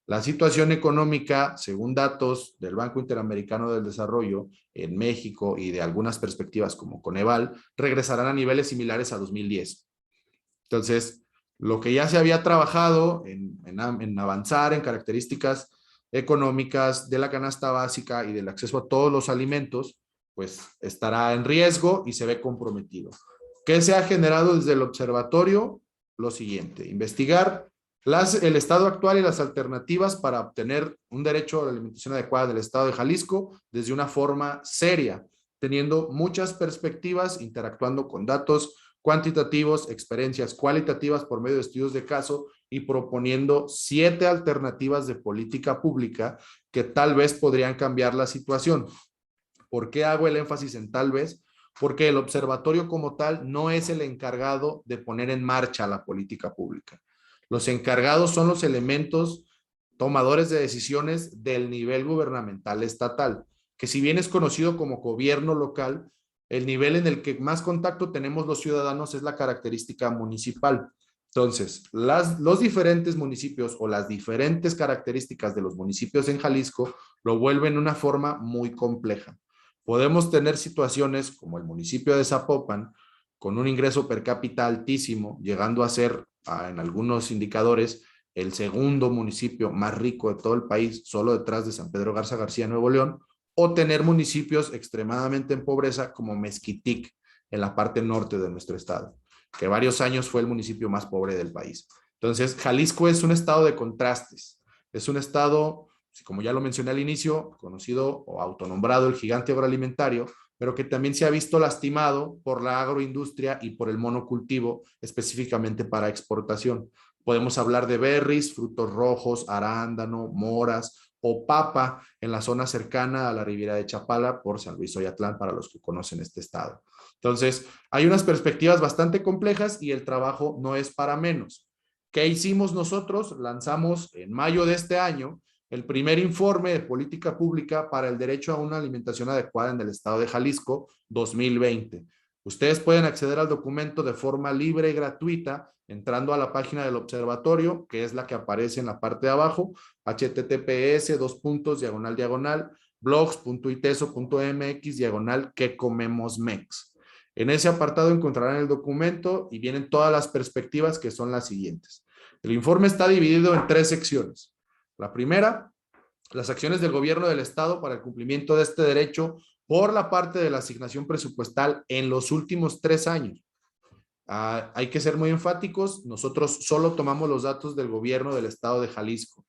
La situación económica, según datos del Banco Interamericano del Desarrollo en México y de algunas perspectivas como Coneval, regresarán a niveles similares a 2010. Entonces, lo que ya se había trabajado en avanzar en características económicas de la canasta básica y del acceso a todos los alimentos, pues estará en riesgo y se ve comprometido. ¿Qué se ha generado desde el observatorio? Lo siguiente: investigar el estado actual y las alternativas para obtener un derecho a la alimentación adecuada del estado de Jalisco desde una forma seria, teniendo muchas perspectivas, interactuando con datos cuantitativos, experiencias cualitativas por medio de estudios de caso y proponiendo 7 alternativas de política pública que tal vez podrían cambiar la situación. ¿Por qué hago el énfasis en tal vez? Porque el observatorio como tal no es el encargado de poner en marcha la política pública. Los encargados son los elementos tomadores de decisiones del nivel gubernamental estatal, que si bien es conocido como gobierno local, el nivel en el que más contacto tenemos los ciudadanos es la característica municipal. Entonces, los diferentes municipios o las diferentes características de los municipios en Jalisco lo vuelven una forma muy compleja. Podemos tener situaciones como el municipio de Zapopan, con un ingreso per cápita altísimo, llegando a ser, en algunos indicadores, el segundo municipio más rico de todo el país, solo detrás de San Pedro Garza García, Nuevo León, o tener municipios extremadamente en pobreza como Mezquitic, en la parte norte de nuestro estado, que varios años fue el municipio más pobre del país. Entonces, Jalisco es un estado de contrastes, es un estado, como ya lo mencioné al inicio, conocido o autonombrado el gigante agroalimentario, pero que también se ha visto lastimado por la agroindustria y por el monocultivo, específicamente para exportación. Podemos hablar de berries, frutos rojos, arándano, moras o papa en la zona cercana a la Riviera de Chapala por San Luis Oyatlán, para los que conocen este estado. Entonces, hay unas perspectivas bastante complejas y el trabajo no es para menos. ¿Qué hicimos nosotros? Lanzamos en mayo de este año el primer informe de política pública para el derecho a una alimentación adecuada en el estado de Jalisco 2020. Ustedes pueden acceder al documento de forma libre y gratuita entrando a la página del observatorio, que es la que aparece en la parte de abajo, https://blogs.iteso.mx/que comemosmex. En ese apartado encontrarán el documento y vienen todas las perspectivas, que son las siguientes. El informe está dividido en 3 secciones. La primera, las acciones del gobierno del estado para el cumplimiento de este derecho por la parte de la asignación presupuestal en los últimos 3 años. Hay que ser muy enfáticos, nosotros solo tomamos los datos del gobierno del estado de Jalisco,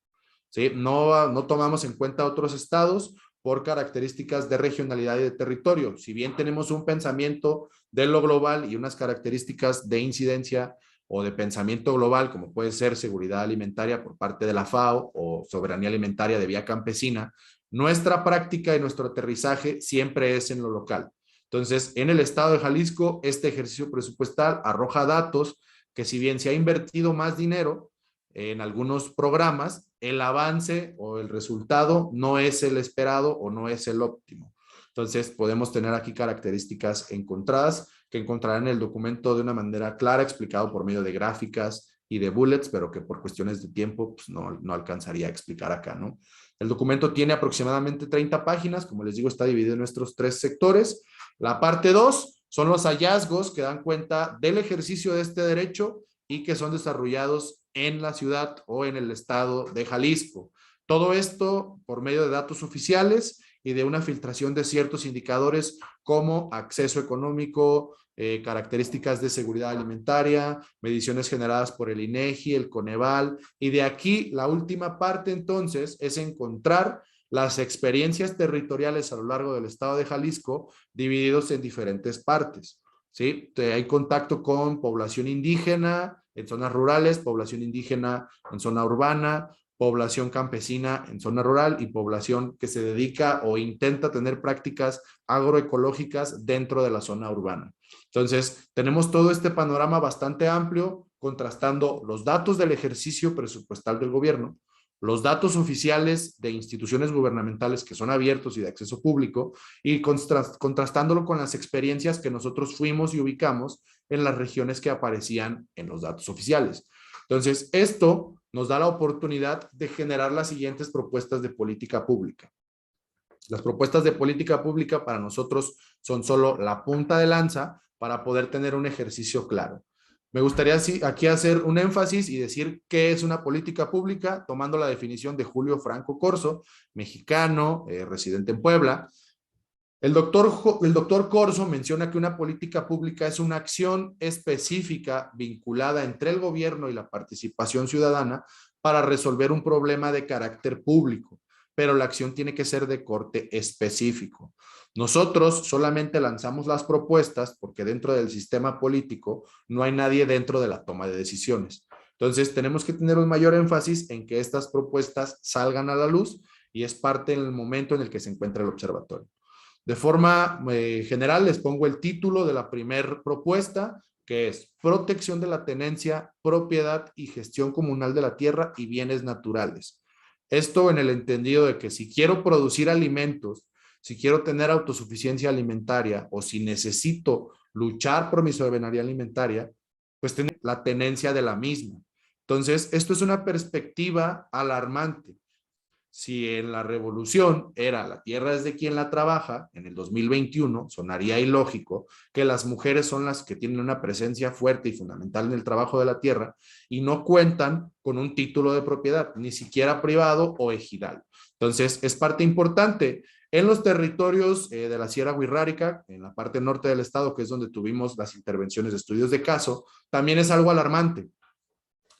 ¿sí? No tomamos en cuenta otros estados por características de regionalidad y de territorio. Si bien tenemos un pensamiento de lo global y unas características de incidencia o de pensamiento global, como puede ser seguridad alimentaria por parte de la FAO o soberanía alimentaria de vía campesina, nuestra práctica y nuestro aterrizaje siempre es en lo local. Entonces, en el estado de Jalisco, este ejercicio presupuestal arroja datos que, si bien se ha invertido más dinero en algunos programas, el avance o el resultado no es el esperado o no es el óptimo. Entonces, podemos tener aquí características encontradas que encontrarán en el documento de una manera clara, explicado por medio de gráficas y de bullets, pero que por cuestiones de tiempo pues no alcanzaría a explicar acá, ¿no? El documento tiene aproximadamente 30 páginas, como les digo, está dividido en nuestros 3 sectores. La parte 2 son los hallazgos que dan cuenta del ejercicio de este derecho y que son desarrollados en la ciudad o en el estado de Jalisco. Todo esto por medio de datos oficiales y de una filtración de ciertos indicadores como acceso económico, características de seguridad alimentaria, mediciones generadas por el INEGI, el Coneval, y de aquí la última parte entonces es encontrar las experiencias territoriales a lo largo del estado de Jalisco divididos en diferentes partes, ¿sí? Hay contacto con población indígena en zonas rurales, población indígena en zona urbana, población campesina en zona rural y población que se dedica o intenta tener prácticas agroecológicas dentro de la zona urbana. Entonces, tenemos todo este panorama bastante amplio, contrastando los datos del ejercicio presupuestal del gobierno, los datos oficiales de instituciones gubernamentales que son abiertos y de acceso público, y contrastándolo con las experiencias que nosotros fuimos y ubicamos en las regiones que aparecían en los datos oficiales. Entonces, esto nos da la oportunidad de generar las siguientes propuestas de política pública. Las propuestas de política pública para nosotros son solo la punta de lanza para poder tener un ejercicio claro. Me gustaría aquí hacer un énfasis y decir qué es una política pública, tomando la definición de Julio Franco Corso, mexicano, residente en Puebla. El doctor Corso menciona que una política pública es una acción específica vinculada entre el gobierno y la participación ciudadana para resolver un problema de carácter público, pero la acción tiene que ser de corte específico. Nosotros solamente lanzamos las propuestas porque dentro del sistema político no hay nadie dentro de la toma de decisiones. Entonces tenemos que tener un mayor énfasis en que estas propuestas salgan a la luz y es parte del momento en el que se encuentra el observatorio. De forma general les pongo el título de la primera propuesta, que es Protección de la tenencia, propiedad y gestión comunal de la tierra y bienes naturales. Esto en el entendido de que si quiero producir alimentos, si quiero tener autosuficiencia alimentaria o si necesito luchar por mi soberanía alimentaria, pues tener la tenencia de la misma. Entonces, esto es una perspectiva alarmante. Si en la revolución era la tierra es de quien la trabaja, en el 2021 sonaría ilógico que las mujeres son las que tienen una presencia fuerte y fundamental en el trabajo de la tierra y no cuentan con un título de propiedad, ni siquiera privado o ejidal. Entonces, es parte importante. En los territorios de la Sierra Wixárika, en la parte norte del estado, que es donde tuvimos las intervenciones de estudios de caso, también es algo alarmante.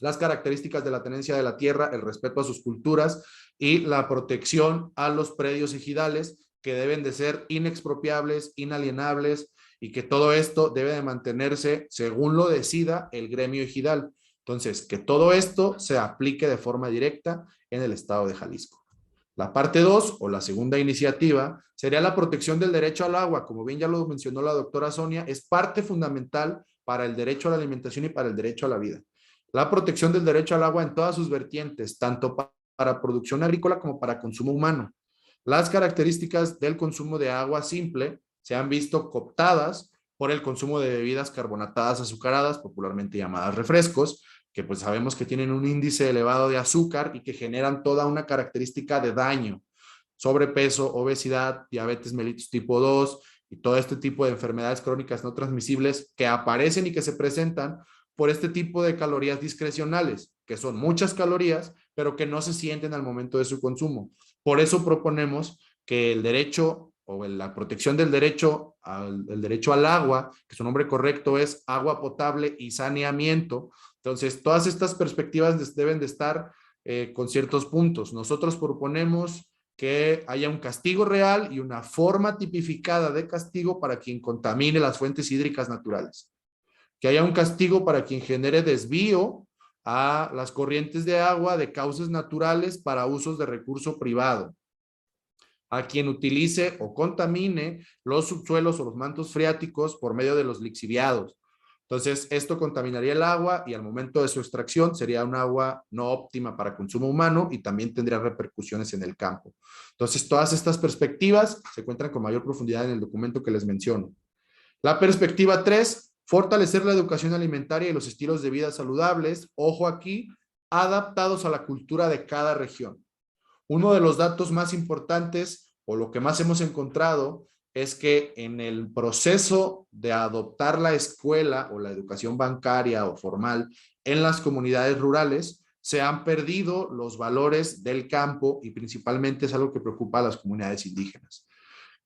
Las características de la tenencia de la tierra, el respeto a sus culturas y la protección a los predios ejidales que deben de ser inexpropiables, inalienables y que todo esto debe de mantenerse según lo decida el gremio ejidal. Entonces, que todo esto se aplique de forma directa en el estado de Jalisco. La parte 2 o la segunda iniciativa sería la protección del derecho al agua. Como bien ya lo mencionó la doctora Sonia, es parte fundamental para el derecho a la alimentación y para el derecho a la vida. La protección del derecho al agua en todas sus vertientes, tanto para producción agrícola como para consumo humano. Las características del consumo de agua simple se han visto cooptadas por el consumo de bebidas carbonatadas azucaradas, popularmente llamadas refrescos, que pues sabemos que tienen un índice elevado de azúcar y que generan toda una característica de daño, sobrepeso, obesidad, diabetes mellitus tipo 2 y todo este tipo de enfermedades crónicas no transmisibles que aparecen y que se presentan por este tipo de calorías discrecionales, que son muchas calorías, pero que no se sienten al momento de su consumo. Por eso proponemos que el derecho o la protección del derecho al agua, que su nombre correcto es agua potable y saneamiento. Entonces, todas estas perspectivas deben de estar con ciertos puntos. Nosotros proponemos que haya un castigo real y una forma tipificada de castigo para quien contamine las fuentes hídricas naturales. Que haya un castigo para quien genere desvío a las corrientes de agua de cauces naturales para usos de recurso privado. A quien utilice o contamine los subsuelos o los mantos freáticos por medio de los lixiviados. Entonces, esto contaminaría el agua y al momento de su extracción sería un agua no óptima para consumo humano y también tendría repercusiones en el campo. Entonces, todas estas perspectivas se encuentran con mayor profundidad en el documento que les menciono. La perspectiva 3, fortalecer la educación alimentaria y los estilos de vida saludables, ojo aquí, adaptados a la cultura de cada región. Uno de los datos más importantes o lo que más hemos encontrado es que en el proceso de adoptar la escuela o la educación bancaria o formal en las comunidades rurales, se han perdido los valores del campo y principalmente es algo que preocupa a las comunidades indígenas.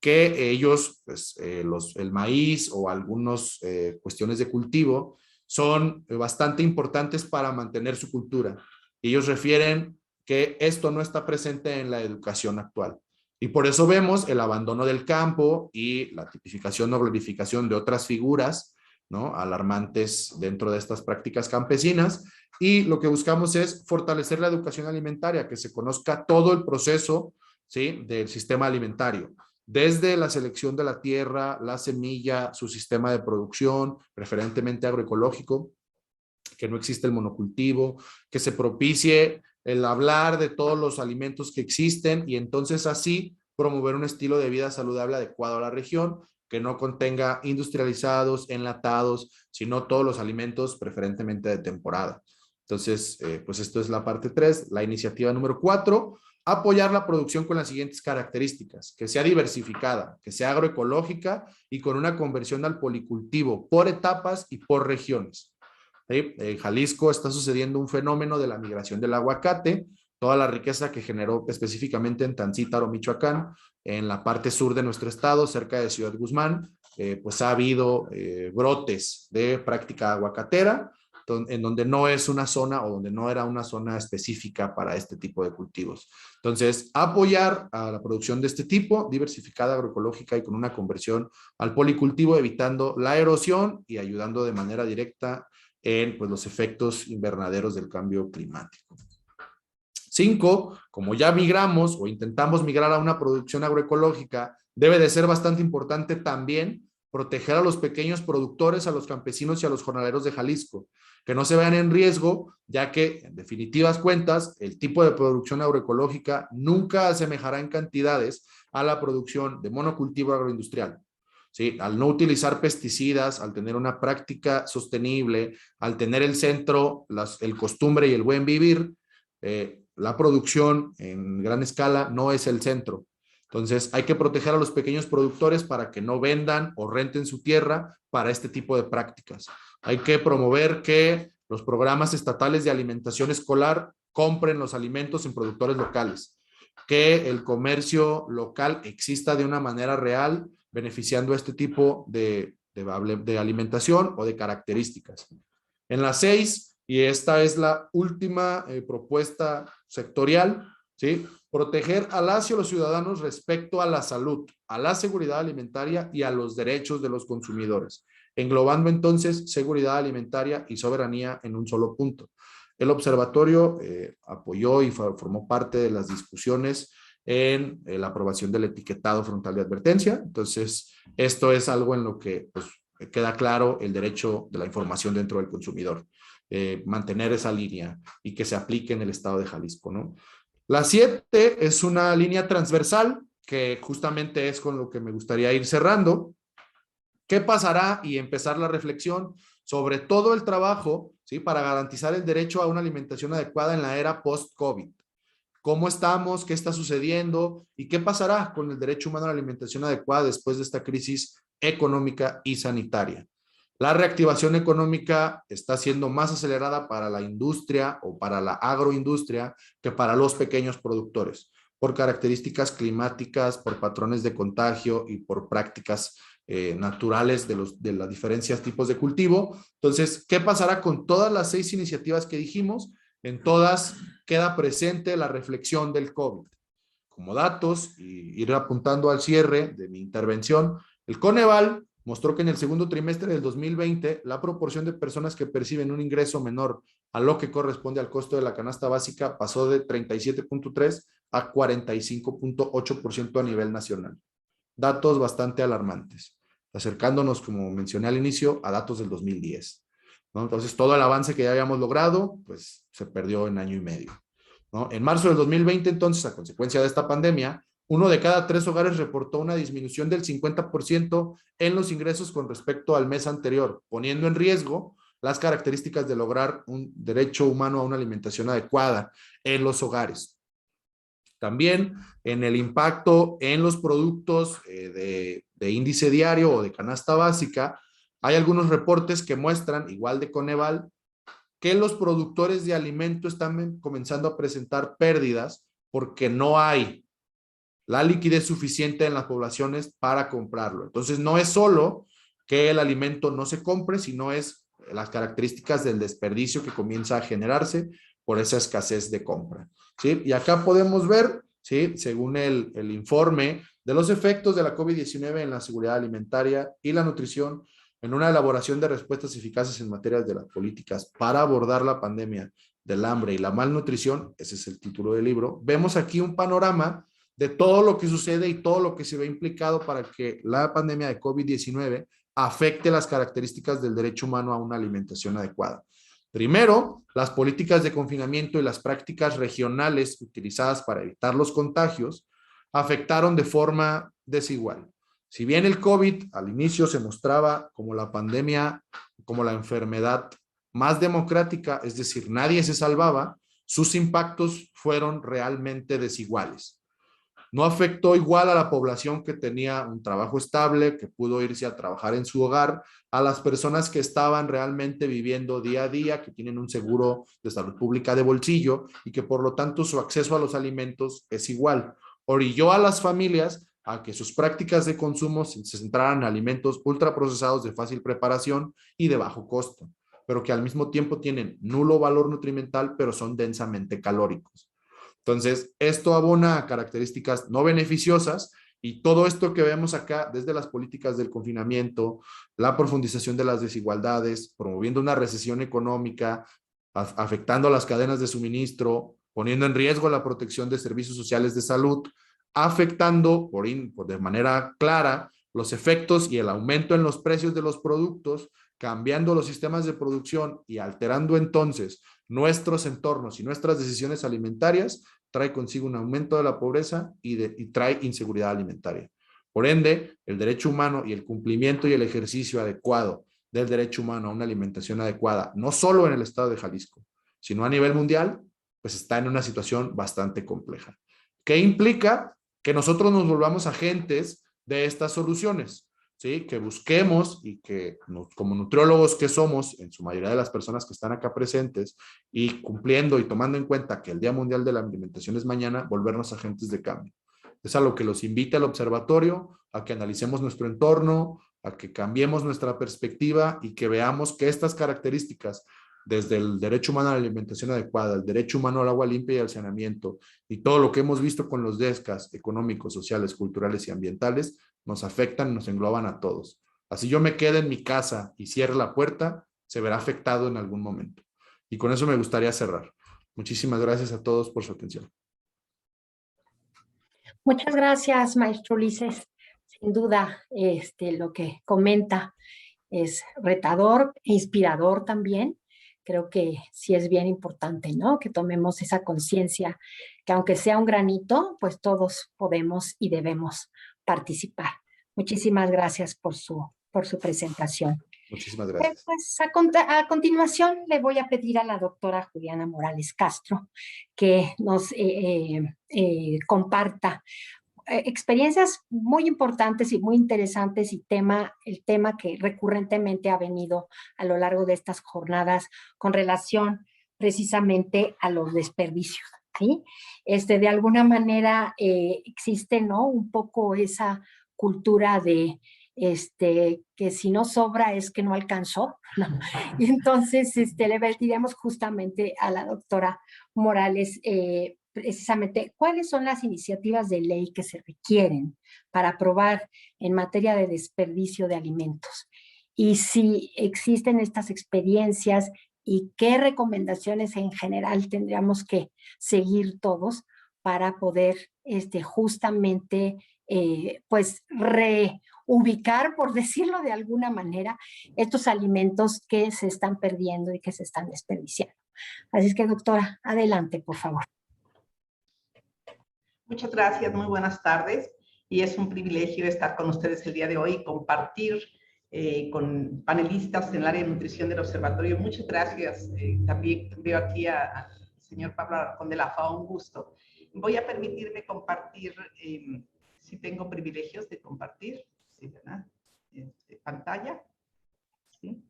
Que ellos, pues, el maíz o algunas cuestiones de cultivo son bastante importantes para mantener su cultura. Ellos refieren que esto no está presente en la educación actual. Y por eso vemos el abandono del campo y la tipificación o glorificación de otras figuras, ¿no?, alarmantes dentro de estas prácticas campesinas. Y lo que buscamos es fortalecer la educación alimentaria, que se conozca todo el proceso, ¿sí?, del sistema alimentario. Desde la selección de la tierra, la semilla, su sistema de producción, preferentemente agroecológico, que no existe el monocultivo, que se propicie el hablar de todos los alimentos que existen y entonces así promover un estilo de vida saludable adecuado a la región, que no contenga industrializados, enlatados, sino todos los alimentos preferentemente de temporada. Entonces, pues esto es la parte 3. La iniciativa número 4, apoyar la producción con las siguientes características: que sea diversificada, que sea agroecológica y con una conversión al policultivo por etapas y por regiones. ¿Sí? En Jalisco está sucediendo un fenómeno de la migración del aguacate, toda la riqueza que generó específicamente en Tancítaro, Michoacán, en la parte sur de nuestro estado, cerca de Ciudad Guzmán, pues ha habido brotes de práctica aguacatera, en donde no es una zona o donde no era una zona específica para este tipo de cultivos. Entonces, apoyar a la producción de este tipo, diversificada, agroecológica y con una conversión al policultivo, evitando la erosión y ayudando de manera directa en, pues, los efectos invernaderos del cambio climático. 5, como ya migramos o intentamos migrar a una producción agroecológica, debe de ser bastante importante también proteger a los pequeños productores, a los campesinos y a los jornaleros de Jalisco, que no se vean en riesgo, ya que en definitivas cuentas el tipo de producción agroecológica nunca asemejará en cantidades a la producción de monocultivo agroindustrial. ¿Sí? Al no utilizar pesticidas, al tener una práctica sostenible, al tener el centro, el costumbre y el buen vivir, la producción en gran escala no es el centro. Entonces hay que proteger a los pequeños productores para que no vendan o renten su tierra para este tipo de prácticas. Hay que promover que los programas estatales de alimentación escolar compren los alimentos en productores locales, que el comercio local exista de una manera real, beneficiando a este tipo de alimentación o de características. En la 6, y esta es la última propuesta sectorial, ¿sí? Proteger a las y a los ciudadanos respecto a la salud, a la seguridad alimentaria y a los derechos de los consumidores, englobando entonces seguridad alimentaria y soberanía en un solo punto. El observatorio apoyó y formó parte de las discusiones en la aprobación del etiquetado frontal de advertencia. Entonces, esto es algo en lo que pues, queda claro el derecho de la información dentro del consumidor. Mantener esa línea y que se aplique en el estado de Jalisco, ¿no? La 7 es una línea transversal que justamente es con lo que me gustaría ir cerrando. ¿Qué pasará? Y empezar la reflexión sobre todo el trabajo, ¿sí? Para garantizar el derecho a una alimentación adecuada en la era post-COVID. ¿Cómo estamos? ¿Qué está sucediendo? ¿Y qué pasará con el derecho humano a la alimentación adecuada después de esta crisis económica y sanitaria? La reactivación económica está siendo más acelerada para la industria o para la agroindustria que para los pequeños productores, por características climáticas, por patrones de contagio y por prácticas naturales de las diferentes tipos de cultivo. Entonces, ¿qué pasará con todas las 6 iniciativas que dijimos? En todas queda presente la reflexión del COVID. Como datos, y ir apuntando al cierre de mi intervención, el Coneval mostró que en el segundo trimestre del 2020 la proporción de personas que perciben un ingreso menor a lo que corresponde al costo de la canasta básica pasó de 37.3 a 45.8% a nivel nacional. Datos bastante alarmantes, acercándonos, como mencioné al inicio, a datos del 2010. ¿No? Entonces, todo el avance que ya habíamos logrado, pues se perdió en año y medio. ¿No? En marzo del 2020, entonces, a consecuencia de esta pandemia, 1 de cada 3 hogares reportó una disminución del 50% en los ingresos con respecto al mes anterior, poniendo en riesgo las características de lograr un derecho humano a una alimentación adecuada en los hogares. También en el impacto en los productos de índice diario o de canasta básica, hay algunos reportes que muestran, igual de Coneval, que los productores de alimento están comenzando a presentar pérdidas porque no hay la liquidez suficiente en las poblaciones para comprarlo. Entonces, no es solo que el alimento no se compre, sino es las características del desperdicio que comienza a generarse por esa escasez de compra. ¿Sí? Y acá podemos ver, ¿sí? Según el informe de los efectos de la COVID-19 en la seguridad alimentaria y la nutrición, en una elaboración de respuestas eficaces en materia de las políticas para abordar la pandemia del hambre y la malnutrición, ese es el título del libro, vemos aquí un panorama de todo lo que sucede y todo lo que se ve implicado para que la pandemia de COVID-19 afecte las características del derecho humano a una alimentación adecuada. Primero, las políticas de confinamiento y las prácticas regionales utilizadas para evitar los contagios afectaron de forma desigual. Si bien el COVID al inicio se mostraba como la pandemia, como la enfermedad más democrática, es decir, nadie se salvaba, sus impactos fueron realmente desiguales. No afectó igual a la población que tenía un trabajo estable, que pudo irse a trabajar en su hogar, a las personas que estaban realmente viviendo día a día, que tienen un seguro de salud pública de bolsillo y que por lo tanto su acceso a los alimentos es igual. Orilló a las familias a que sus prácticas de consumo se centraran en alimentos ultraprocesados de fácil preparación y de bajo costo, pero que al mismo tiempo tienen nulo valor nutrimental, pero son densamente calóricos. Entonces, esto abona a características no beneficiosas y todo esto que vemos acá, desde las políticas del confinamiento, la profundización de las desigualdades, promoviendo una recesión económica, afectando las cadenas de suministro, poniendo en riesgo la protección de servicios sociales de salud, afectando de manera clara los efectos y el aumento en los precios de los productos, cambiando los sistemas de producción y alterando entonces nuestros entornos y nuestras decisiones alimentarias, trae consigo un aumento de la pobreza y trae inseguridad alimentaria. Por ende, el derecho humano y el cumplimiento y el ejercicio adecuado del derecho humano a una alimentación adecuada, no solo en el estado de Jalisco, sino a nivel mundial, pues está en una situación bastante compleja. ¿Qué implica? Que nosotros nos volvamos agentes de estas soluciones, ¿sí? Que busquemos y que como nutriólogos que somos, en su mayoría de las personas que están acá presentes, y cumpliendo y tomando en cuenta que el Día Mundial de la Alimentación es mañana, volvernos agentes de cambio. Es a lo que los invita el observatorio, a que analicemos nuestro entorno, a que cambiemos nuestra perspectiva y que veamos que estas características, desde el derecho humano a la alimentación adecuada, el derecho humano al agua limpia y al saneamiento, y todo lo que hemos visto con los DESCAs económicos, sociales, culturales y ambientales, nos afectan, nos engloban a todos. Así yo me quede en mi casa y cierre la puerta, se verá afectado en algún momento. Y con eso me gustaría cerrar. Muchísimas gracias a todos por su atención. Muchas gracias, maestro Ulises. Sin duda, lo que comenta es retador e inspirador también. Creo que sí es bien importante, ¿no? Que tomemos esa conciencia, que aunque sea un granito, pues todos podemos y debemos participar. Muchísimas gracias por su presentación. Muchísimas gracias. Pues a continuación le voy a pedir a la doctora Juliana Morales Castro que nos comparta experiencias muy importantes y muy interesantes y el tema que recurrentemente ha venido a lo largo de estas jornadas con relación precisamente a los desperdicios, ¿sí? De alguna manera existe, ¿no? Un poco esa cultura de que si no sobra es que no alcanzó, ¿no? Y entonces le pediremos justamente a la doctora Morales precisamente cuáles son las iniciativas de ley que se requieren para aprobar en materia de desperdicio de alimentos y si existen estas experiencias y qué recomendaciones en general tendríamos que seguir todos para poder justamente pues reubicar, por decirlo de alguna manera, estos alimentos que se están perdiendo y que se están desperdiciando. Así es que, doctora, adelante, por favor. Muchas gracias, muy buenas tardes. Y es un privilegio estar con ustedes el día de hoy y compartir con panelistas en el área de nutrición del observatorio. Muchas gracias. También veo aquí al señor Pablo Alarcón de la FAO, un gusto. Voy a permitirme compartir, si tengo privilegios de compartir, sí, ¿verdad? Pantalla. ¿Sí?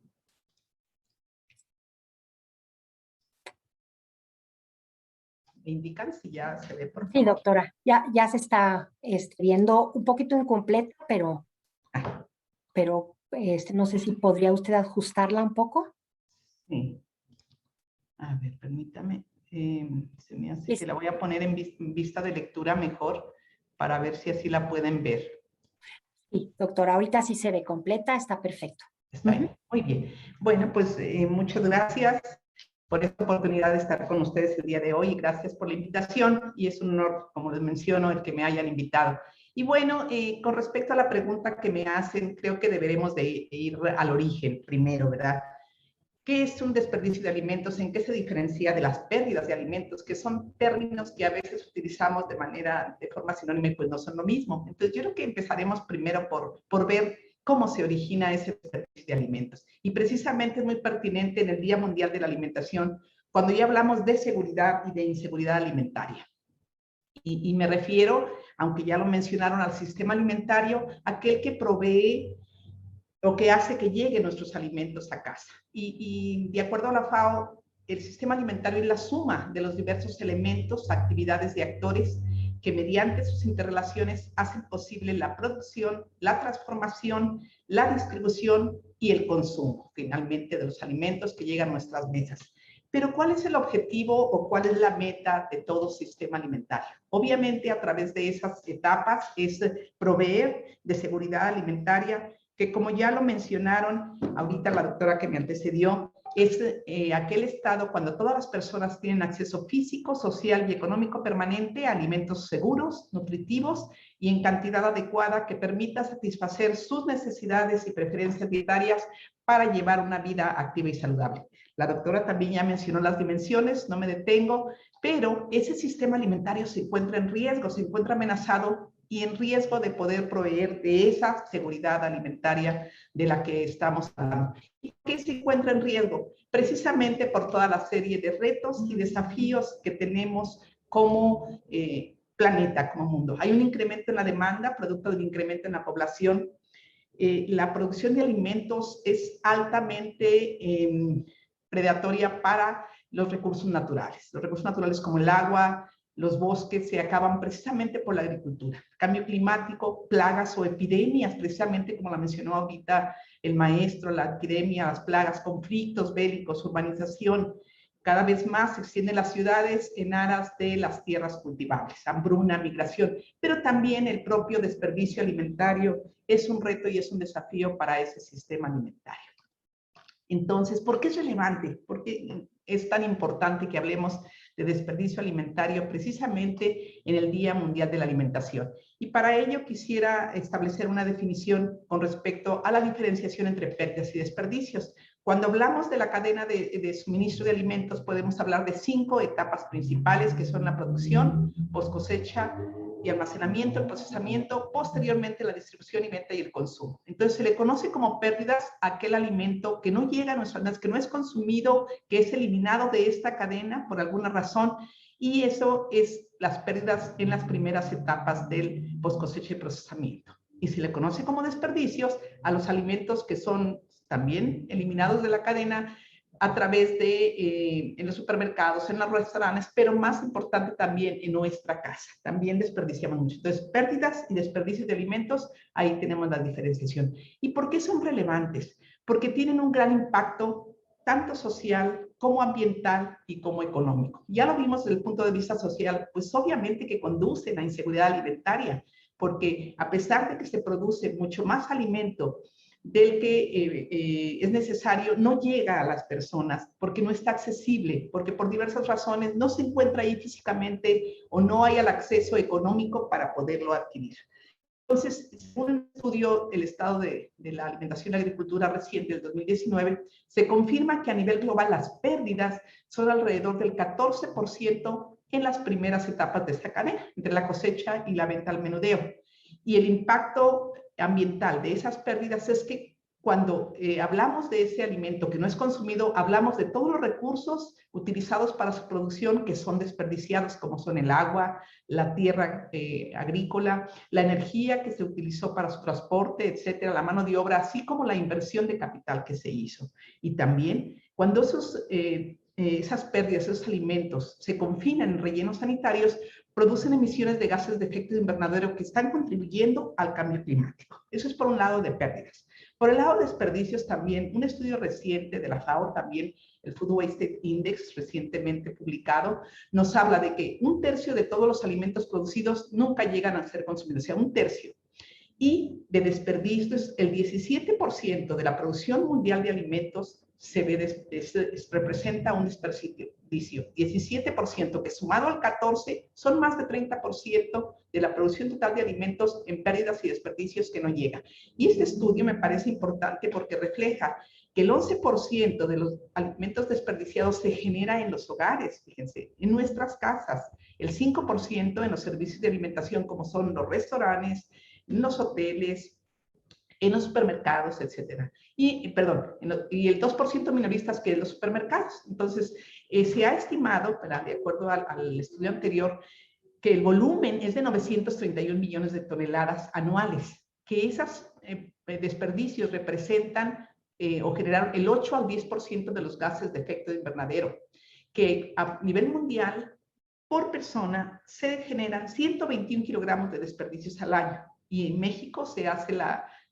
¿Me indican si ya se ve, por favor? Sí, doctora, ya se está viendo un poquito incompleta, pero no sé si podría usted ajustarla un poco. Sí. A ver, permítame. Se me hace que la voy a poner en vista de lectura mejor para ver si así la pueden ver. Sí, doctora, ahorita sí se ve completa, está perfecto. Está bien, muy bien. Bueno, pues muchas gracias por esta oportunidad de estar con ustedes el día de hoy. Gracias por la invitación y es un honor, como les menciono, el que me hayan invitado. Y bueno, con respecto a la pregunta que me hacen, creo que deberemos de ir al origen primero, ¿verdad? ¿Qué es un desperdicio de alimentos? ¿En qué se diferencia de las pérdidas de alimentos? Que son términos que a veces utilizamos de forma sinónima y pues no son lo mismo. Entonces yo creo que empezaremos primero por ver cómo se origina ese desperdicio de alimentos. Y precisamente es muy pertinente en el Día Mundial de la Alimentación, cuando ya hablamos de seguridad y de inseguridad alimentaria. Y me refiero, aunque ya lo mencionaron, al sistema alimentario, aquel que provee lo que hace que lleguen nuestros alimentos a casa. Y de acuerdo a la FAO, el sistema alimentario es la suma de los diversos elementos, actividades y actores que mediante sus interrelaciones hacen posible la producción, la transformación, la distribución y el consumo, finalmente, de los alimentos que llegan a nuestras mesas. Pero ¿cuál es el objetivo o cuál es la meta de todo sistema alimentario? Obviamente, a través de esas etapas es proveer de seguridad alimentaria, que como ya lo mencionaron ahorita la doctora que me antecedió, es aquel estado cuando todas las personas tienen acceso físico, social y económico permanente a alimentos seguros, nutritivos y en cantidad adecuada que permita satisfacer sus necesidades y preferencias dietarias para llevar una vida activa y saludable. La doctora también ya mencionó las dimensiones, no me detengo, pero ese sistema alimentario se encuentra en riesgo, se encuentra amenazado y en riesgo de poder proveer de esa seguridad alimentaria de la que estamos hablando. ¿Y por qué se encuentra en riesgo? Precisamente por toda la serie de retos y desafíos que tenemos como planeta, como mundo. Hay un incremento en la demanda, producto del incremento en la población. La producción de alimentos es altamente predatoria para los recursos naturales. Los recursos naturales como el agua, los bosques se acaban precisamente por la agricultura. Cambio climático, plagas o epidemias, precisamente como la mencionó ahorita el maestro, la epidemia, las plagas, conflictos bélicos, urbanización. Cada vez más se extienden las ciudades en aras de las tierras cultivables, hambruna, migración, pero también el propio desperdicio alimentario es un reto y es un desafío para ese sistema alimentario. Entonces, ¿por qué es relevante? ¿Por qué es tan importante que hablemos de desperdicio alimentario precisamente en el Día Mundial de la Alimentación? Y para ello quisiera establecer una definición con respecto a la diferenciación entre pérdidas y desperdicios. Cuando hablamos de la cadena de suministro de alimentos, podemos hablar de 5 etapas principales, que son la producción, post cosecha y almacenamiento, el procesamiento, posteriormente la distribución y venta y el consumo. Entonces se le conoce como pérdidas a aquel alimento que no llega a nuestras manos, que no es consumido, que es eliminado de esta cadena por alguna razón, y eso es las pérdidas en las primeras etapas del post cosecha y procesamiento. Y se le conoce como desperdicios a los alimentos que son también eliminados de la cadena a través de en los supermercados, en los restaurantes, pero más importante también en nuestra casa. También desperdiciamos mucho. Entonces, pérdidas y desperdicios de alimentos, ahí tenemos la diferenciación. ¿Y por qué son relevantes? Porque tienen un gran impacto tanto social como ambiental y como económico. Ya lo vimos desde el punto de vista social, pues obviamente que conducen a inseguridad alimentaria, porque a pesar de que se produce mucho más alimento del que es necesario, no llega a las personas porque no está accesible, porque por diversas razones no se encuentra ahí físicamente o no hay el acceso económico para poderlo adquirir. Entonces, según un estudio del estado de la alimentación y agricultura reciente del 2019, se confirma que a nivel global las pérdidas son alrededor del 14% en las primeras etapas de esta cadena, entre la cosecha y la venta al menudeo. Y el impacto ambiental de esas pérdidas es que cuando hablamos de ese alimento que no es consumido, hablamos de todos los recursos utilizados para su producción que son desperdiciados, como son el agua, la tierra agrícola, la energía que se utilizó para su transporte, etcétera, la mano de obra, así como la inversión de capital que se hizo. Y también cuando esas pérdidas, esos alimentos se confinan en rellenos sanitarios, producen emisiones de gases de efecto invernadero que están contribuyendo al cambio climático. Eso es por un lado de pérdidas. Por el lado de desperdicios también, un estudio reciente de la FAO, también el Food Waste Index, recientemente publicado, nos habla de que 1/3 de todos los alimentos producidos nunca llegan a ser consumidos, o sea, 1/3. Y de desperdicios, el 17% de la producción mundial de alimentos representa un desperdicio. 17%, que sumado al 14%, son más de 30% de la producción total de alimentos en pérdidas y desperdicios que no llega. Y este estudio me parece importante porque refleja que el 11% de los alimentos desperdiciados se genera en los hogares, fíjense, en nuestras casas, el 5% en los servicios de alimentación como son los restaurantes, los hoteles, en los supermercados, etcétera. Y el 2% minoristas que en los supermercados. Entonces, se ha estimado, de acuerdo al estudio anterior, que el volumen es de 931 millones de toneladas anuales, que esos desperdicios representan o generaron el 8 al 10% de los gases de efecto invernadero, que a nivel mundial, por persona, se generan 121 kilogramos de desperdicios al año. Y en México se hace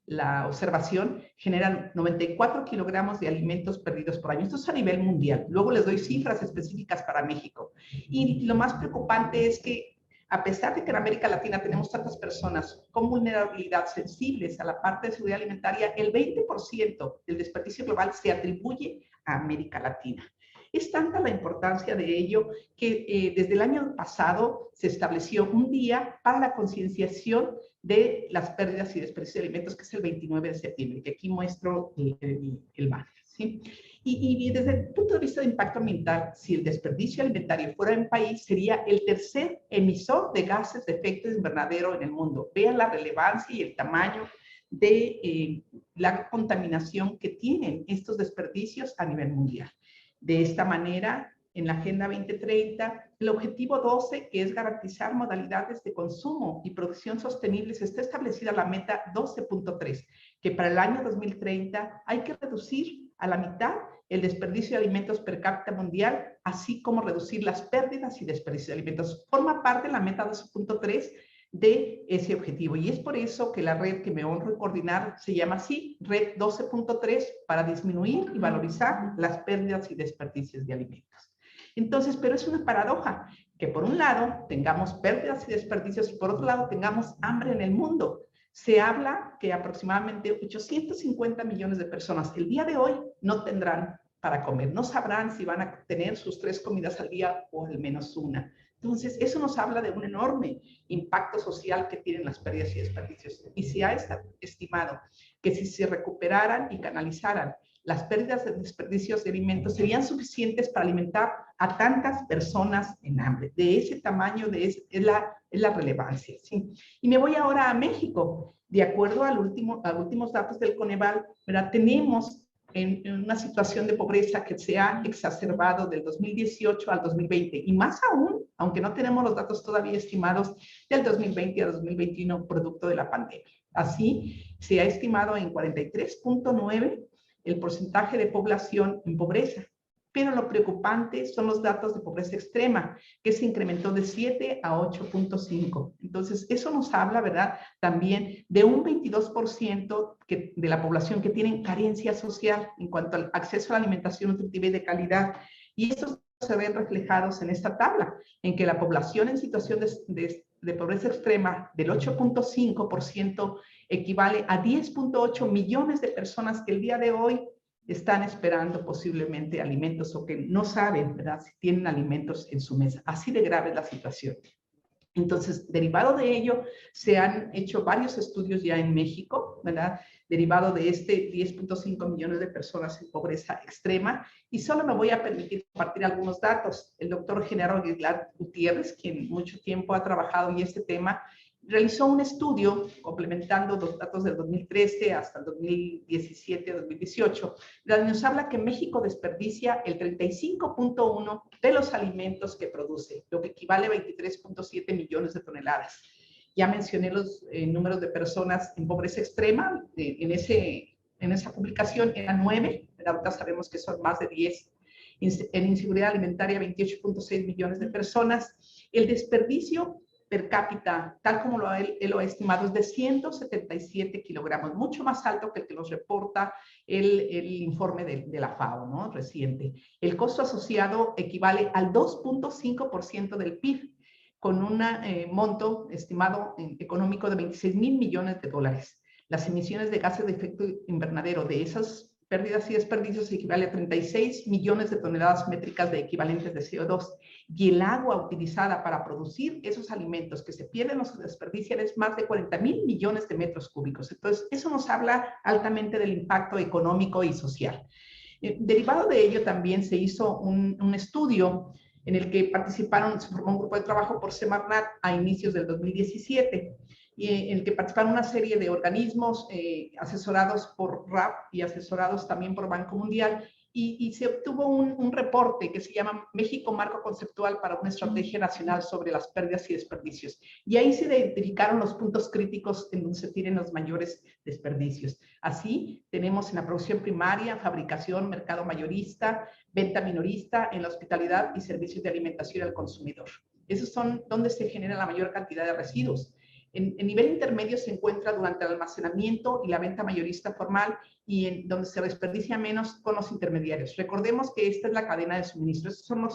la observación, generan 94 kilogramos de alimentos perdidos por año. Esto es a nivel mundial. Luego les doy cifras específicas para México. Y lo más preocupante es que, a pesar de que en América Latina tenemos tantas personas con vulnerabilidad sensibles a la parte de seguridad alimentaria, el 20% del desperdicio global se atribuye a América Latina. Es tanta la importancia de ello que desde el año pasado se estableció un día para la concienciación de las pérdidas y desperdicios de alimentos, que es el 29 de septiembre, que aquí muestro el banner, ¿sí? Y desde el punto de vista de impacto ambiental, si el desperdicio alimentario fuera en país, sería el tercer emisor de gases de efecto invernadero en el mundo. Vean la relevancia y el tamaño de la contaminación que tienen estos desperdicios a nivel mundial. De esta manera, en la Agenda 2030, el objetivo 12, que es garantizar modalidades de consumo y producción sostenibles, está establecida la meta 12.3, que para el año 2030 hay que reducir a la mitad el desperdicio de alimentos per cápita mundial, así como reducir las pérdidas y desperdicio de alimentos. Forma parte de la meta 12.3 de ese objetivo. Y es por eso que la red que me honro en coordinar se llama así, Red 12.3, para disminuir y valorizar las pérdidas y desperdicios de alimentos. Entonces, pero es una paradoja, que por un lado tengamos pérdidas y desperdicios y por otro lado tengamos hambre en el mundo. Se habla que aproximadamente 850 millones de personas el día de hoy no tendrán para comer, no sabrán si van a tener sus 3 comidas al día o al menos una. Entonces, eso nos habla de un enorme impacto social que tienen las pérdidas y desperdicios. Y se ha estimado que si se recuperaran y canalizaran las pérdidas de desperdicios de alimentos serían suficientes para alimentar a tantas personas en hambre. De ese tamaño es la relevancia, ¿sí? Y me voy ahora a México. De acuerdo a últimos datos del Coneval, ¿verdad? Tenemos en una situación de pobreza que se ha exacerbado del 2018 al 2020 y más aún, aunque no tenemos los datos todavía estimados del 2020 al 2021 producto de la pandemia. Así, se ha estimado en 43.9 el porcentaje de población en pobreza. Pero lo preocupante son los datos de pobreza extrema, que se incrementó de 7 a 8.5. Entonces, eso nos habla, ¿verdad?, también de un 22% de la población que tienen carencia social en cuanto al acceso a la alimentación nutritiva y de calidad. Y estos se ven reflejados en esta tabla, en que la población en situación de pobreza extrema del 8.5% equivale a 10.8 millones de personas que el día de hoy están esperando posiblemente alimentos o que no saben, ¿verdad?, si tienen alimentos en su mesa. Así de grave es la situación. Entonces, derivado de ello, se han hecho varios estudios ya en México, ¿verdad?, derivado de este 10.5 millones de personas en pobreza extrema, y solo me voy a permitir compartir algunos datos. El doctor Genaro Aguilar Gutiérrez, quien mucho tiempo ha trabajado en este tema, realizó un estudio complementando los datos del 2013 hasta el 2017-2018, donde nos habla que México desperdicia el 35.1% de los alimentos que produce, lo que equivale a 23.7 millones de toneladas. Ya mencioné los números de personas en pobreza extrema, en esa publicación eran 9, pero ahorita sabemos que son más de 10. En inseguridad alimentaria, 28.6 millones de personas. El desperdicio per cápita, tal como él lo ha estimado, es de 177 kilogramos, mucho más alto que el que nos reporta el informe de la FAO, ¿no?, reciente. El costo asociado equivale al 2.5% del PIB, con un monto estimado económico de 26,000 millones de dólares. Las emisiones de gases de efecto invernadero de esas pérdidas y desperdicios equivale a 36 millones de toneladas métricas de equivalentes de CO2. Y el agua utilizada para producir esos alimentos que se pierden o se desperdician es más de 40,000 millones de metros cúbicos. Entonces, eso nos habla altamente del impacto económico y social. Derivado de ello, también se hizo un estudio en el que se formó un grupo de trabajo por Semarnat a inicios del 2017, y en el que participaron una serie de organismos asesorados por RAP y asesorados también por Banco Mundial, y se obtuvo un reporte que se llama México Marco Conceptual para una Estrategia Nacional sobre las Pérdidas y Desperdicios. Y ahí se identificaron los puntos críticos en donde se tienen los mayores desperdicios. Así, tenemos en la producción primaria, fabricación, mercado mayorista, venta minorista, en la hospitalidad y servicios de alimentación al consumidor. Esos son donde se genera la mayor cantidad de residuos. En nivel intermedio se encuentra durante el almacenamiento y la venta mayorista formal, y en donde se desperdicia menos con los intermediarios. Recordemos que esta es la cadena de suministro. Estas son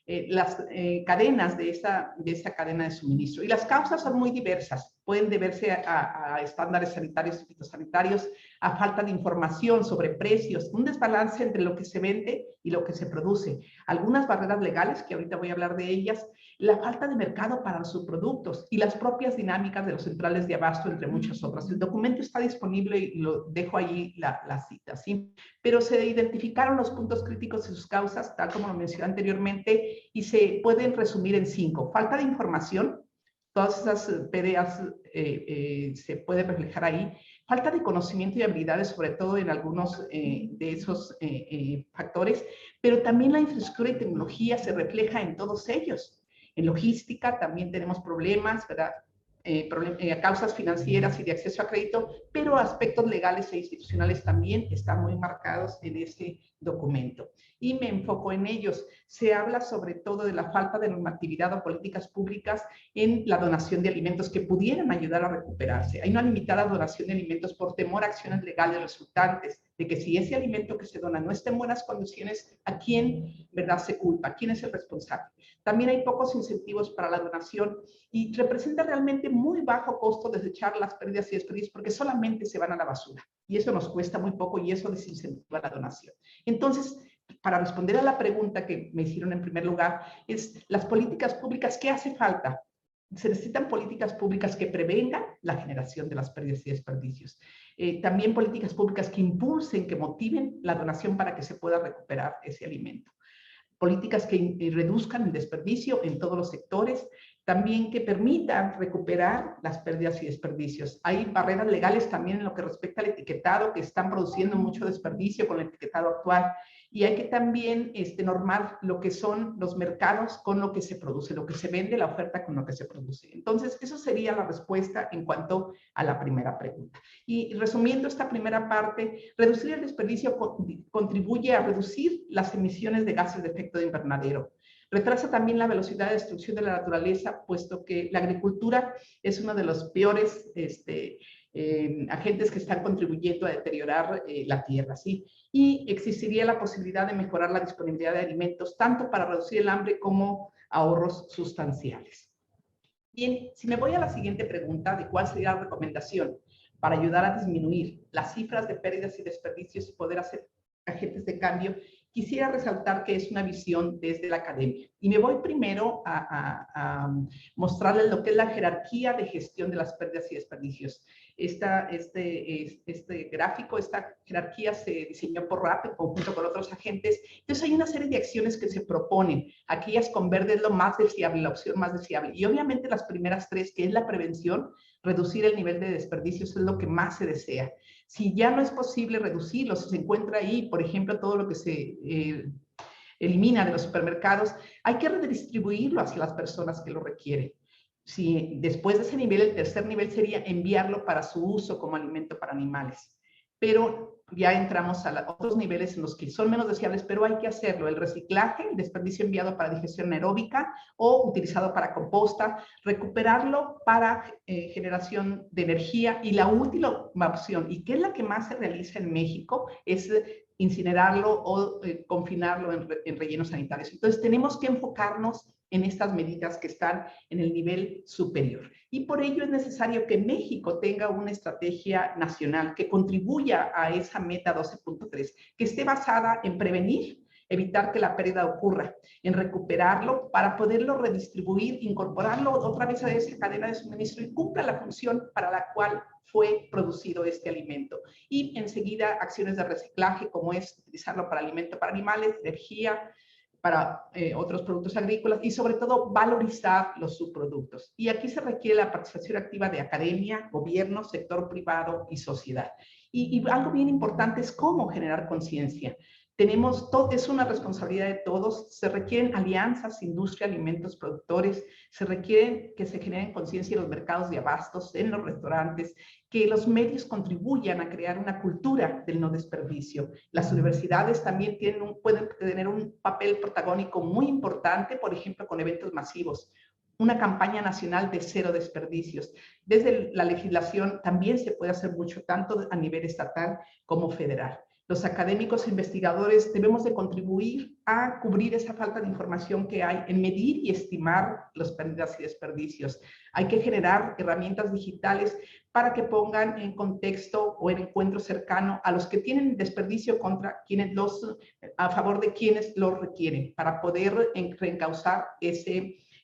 las cadenas de esa cadena de suministro. Y las causas son muy diversas. pueden deberse a estándares sanitarios y fitosanitarios, a falta de información sobre precios, un desbalance entre lo que se vende y lo que se produce, algunas barreras legales, que ahorita voy a hablar de ellas, la falta de mercado para los subproductos y las propias dinámicas de los centrales de abasto, entre muchas otras. El documento está disponible y lo dejo ahí la cita, ¿sí? Pero se identificaron los puntos críticos y sus causas, tal como lo mencioné anteriormente, y se pueden resumir en 5. Falta de información, todas esas PDAs se pueden reflejar ahí. Falta de conocimiento y habilidades, sobre todo en algunos de esos factores, pero también la infraestructura y tecnología se refleja en todos ellos. En logística también tenemos problemas, ¿verdad? Causas financieras y de acceso a crédito, pero aspectos legales e institucionales también están muy marcados en ese documento. Y me enfoco en ellos. Se habla sobre todo de la falta de normatividad o políticas públicas en la donación de alimentos que pudieran ayudar a recuperarse. Hay una limitada donación de alimentos por temor a acciones legales resultantes de que si ese alimento que se dona no está en buenas condiciones, ¿a quién, verdad, se culpa? ¿Quién es el responsable? También hay pocos incentivos para la donación y representa realmente muy bajo costo desechar las pérdidas y desperdicios porque solamente se van a la basura. Y eso nos cuesta muy poco y eso desincentiva la donación. Entonces, para responder a la pregunta que me hicieron en primer lugar, es las políticas públicas, ¿qué hace falta? Se necesitan políticas públicas que prevengan la generación de las pérdidas y desperdicios. También políticas públicas que impulsen, que motiven la donación para que se pueda recuperar ese alimento. Políticas que reduzcan el desperdicio en todos los sectores, también que permitan recuperar las pérdidas y desperdicios. Hay barreras legales también en lo que respecta al etiquetado que están produciendo mucho desperdicio con el etiquetado actual y hay que también normar lo que son los mercados con lo que se produce, lo que se vende, la oferta con lo que se produce. Entonces, eso sería la respuesta en cuanto a la primera pregunta. Y resumiendo esta primera parte, reducir el desperdicio contribuye a reducir las emisiones de gases de efecto de invernadero. Retrasa también la velocidad de destrucción de la naturaleza, puesto que la agricultura es uno de los peores agentes que están contribuyendo a deteriorar la tierra, ¿sí? Y existiría la posibilidad de mejorar la disponibilidad de alimentos, tanto para reducir el hambre como ahorros sustanciales. Bien, si me voy a la siguiente pregunta de cuál sería la recomendación para ayudar a disminuir las cifras de pérdidas y desperdicios y poder hacer agentes de cambio, quisiera resaltar que es una visión desde la academia. Y me voy primero a mostrarles lo que es la jerarquía de gestión de las pérdidas y desperdicios. Este gráfico, esta jerarquía se diseñó por RAP en conjunto con otros agentes. Entonces hay una serie de acciones que se proponen. Aquellas con verde es lo más deseable, la opción más deseable. Y obviamente las primeras tres, que es la prevención, reducir el nivel de desperdicios, es lo que más se desea. Si ya no es posible reducirlo, si se encuentra ahí, por ejemplo, todo lo que se elimina de los supermercados, hay que redistribuirlo hacia las personas que lo requieren. Si después de ese nivel, el tercer nivel sería enviarlo para su uso como alimento para animales. Pero ya entramos a otros niveles en los que son menos deseables, pero hay que hacerlo. El reciclaje, el desperdicio enviado para digestión anaeróbica o utilizado para composta, recuperarlo para generación de energía y la última opción, y que es la que más se realiza en México, es incinerarlo o confinarlo en rellenos sanitarios. Entonces tenemos que enfocarnos en estas medidas que están en el nivel superior. Y por ello es necesario que México tenga una estrategia nacional que contribuya a esa meta 12.3, que esté basada en prevenir, evitar que la pérdida ocurra, en recuperarlo para poderlo redistribuir, incorporarlo otra vez a esa cadena de suministro y cumpla la función para la cual fue producido este alimento. Y enseguida acciones de reciclaje, como es utilizarlo para alimento para animales, energía, para otros productos agrícolas y sobre todo valorizar los subproductos. Y aquí se requiere la participación activa de academia, gobierno, sector privado y sociedad. Y algo bien importante es cómo generar conciencia. Es una responsabilidad de todos, se requieren alianzas, industria, alimentos, productores, se requiere que se generen conciencia en los mercados de abastos, en los restaurantes, que los medios contribuyan a crear una cultura del no desperdicio. Las universidades también pueden tener un papel protagónico muy importante, por ejemplo, con eventos masivos. Una campaña nacional de cero desperdicios. Desde la legislación también se puede hacer mucho, tanto a nivel estatal como federal. Los académicos e investigadores debemos de contribuir a cubrir esa falta de información que hay en medir y estimar las pérdidas y desperdicios. Hay que generar herramientas digitales para que pongan en contexto o en encuentro cercano a los que tienen desperdicio contra quienes a favor de quienes los requieren, para poder reencauzar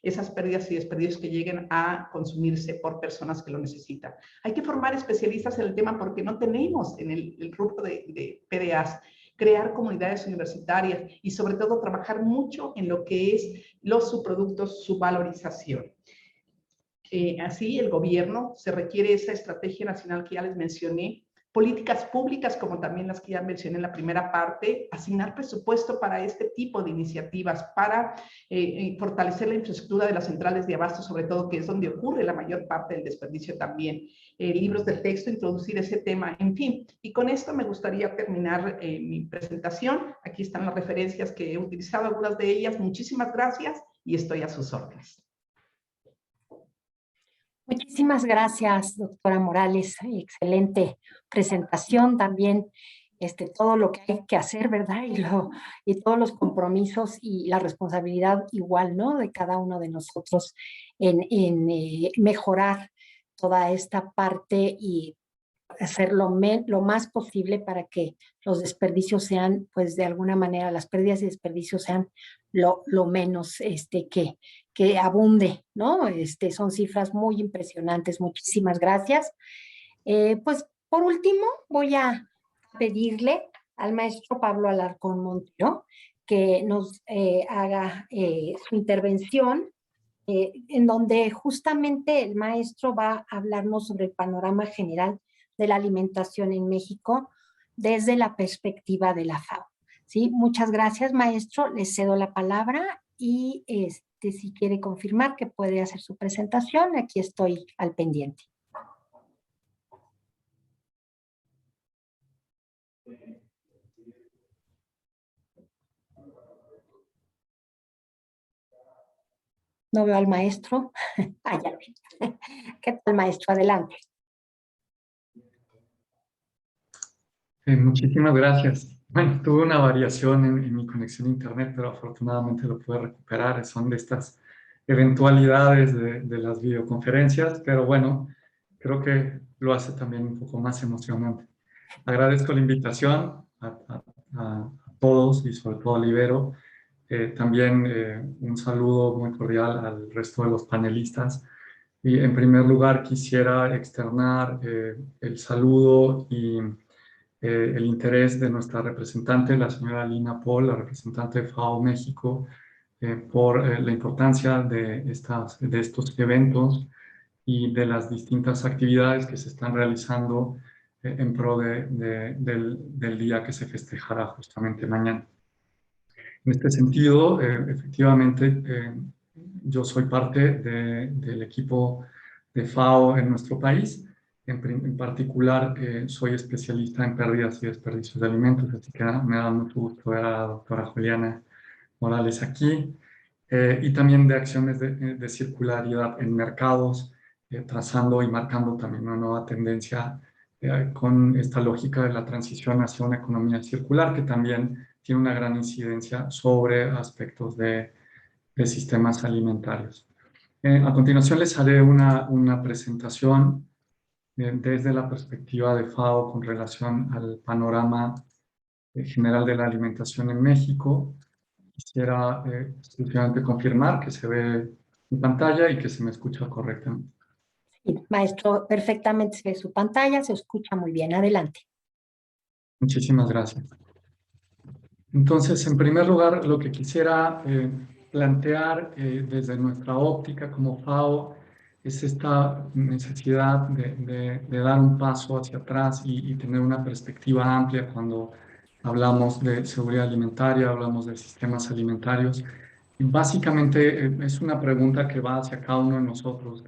esas pérdidas y desperdicios que lleguen a consumirse por personas que lo necesitan. Hay que formar especialistas en el tema porque no tenemos en el rubro de PDAs, crear comunidades universitarias y sobre todo trabajar mucho en lo que es los subproductos, su valorización. Así, el gobierno se requiere esa estrategia nacional que ya les mencioné, políticas públicas como también las que ya mencioné en la primera parte, asignar presupuesto para este tipo de iniciativas, para fortalecer la infraestructura de las centrales de abasto, sobre todo, que es donde ocurre la mayor parte del desperdicio también, libros de texto, introducir ese tema, en fin. Y con esto me gustaría terminar mi presentación. Aquí están las referencias que he utilizado, algunas de ellas. Muchísimas gracias y estoy a sus órdenes. Muchísimas gracias, doctora Morales. Excelente presentación también, todo lo que hay que hacer, ¿verdad? Y todos los compromisos y la responsabilidad igual, ¿no? De cada uno de nosotros en mejorar toda esta parte y hacer lo más posible para que los desperdicios sean, pues de alguna manera, las pérdidas y desperdicios sean lo menos que abunde, ¿no? Son cifras muy impresionantes. Muchísimas gracias. Pues por último, voy a pedirle al maestro Pablo Alarcón Montero que nos haga su intervención, en donde justamente el maestro va a hablarnos sobre el panorama general de la alimentación en México desde la perspectiva de la FAO. ¿Sí? Muchas gracias, maestro. Le cedo la palabra y si quiere confirmar que puede hacer su presentación, aquí estoy al pendiente. No veo al maestro. Ah, ya vi. ¿Qué tal, maestro? Adelante. Muchísimas gracias. Bueno, tuve una variación en mi conexión a internet, pero afortunadamente lo pude recuperar. Son de estas eventualidades de las videoconferencias, pero bueno, creo que lo hace también un poco más emocionante. Agradezco la invitación a todos y sobre todo a Libero. También un saludo muy cordial al resto de los panelistas. Y en primer lugar quisiera externar el saludo y el interés de nuestra representante, la señora Lina Paul, la representante de FAO México, por la importancia de estos eventos y de las distintas actividades que se están realizando en pro del día que se festejará justamente mañana. En este sentido, efectivamente, yo soy parte del equipo de FAO en nuestro país. En particular, soy especialista en pérdidas y desperdicios de alimentos, así que me da mucho gusto ver a la doctora Juliana Morales aquí, y también de acciones de circularidad en mercados, trazando y marcando también una nueva tendencia con esta lógica de la transición hacia una economía circular, que también tiene una gran incidencia sobre aspectos de sistemas alimentarios. A continuación les haré una presentación desde la perspectiva de FAO con relación al panorama general de la alimentación en México. Quisiera exclusivamente confirmar que se ve en pantalla y que se me escucha correctamente. Sí, maestro, perfectamente se ve su pantalla, se escucha muy bien. Adelante. Muchísimas gracias. Entonces, en primer lugar, lo que quisiera plantear desde nuestra óptica como FAO es esta necesidad de dar un paso hacia atrás y tener una perspectiva amplia cuando hablamos de seguridad alimentaria, hablamos de sistemas alimentarios. Y básicamente es una pregunta que va hacia cada uno de nosotros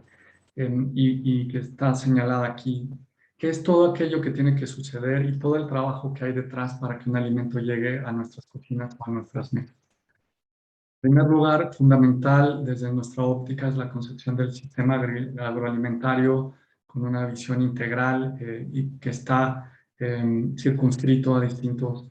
y que está señalada aquí, que es todo aquello que tiene que suceder y todo el trabajo que hay detrás para que un alimento llegue a nuestras cocinas o a nuestras mesas. En primer lugar, fundamental desde nuestra óptica es la concepción del sistema agroalimentario con una visión integral y que está circunscrito a distintos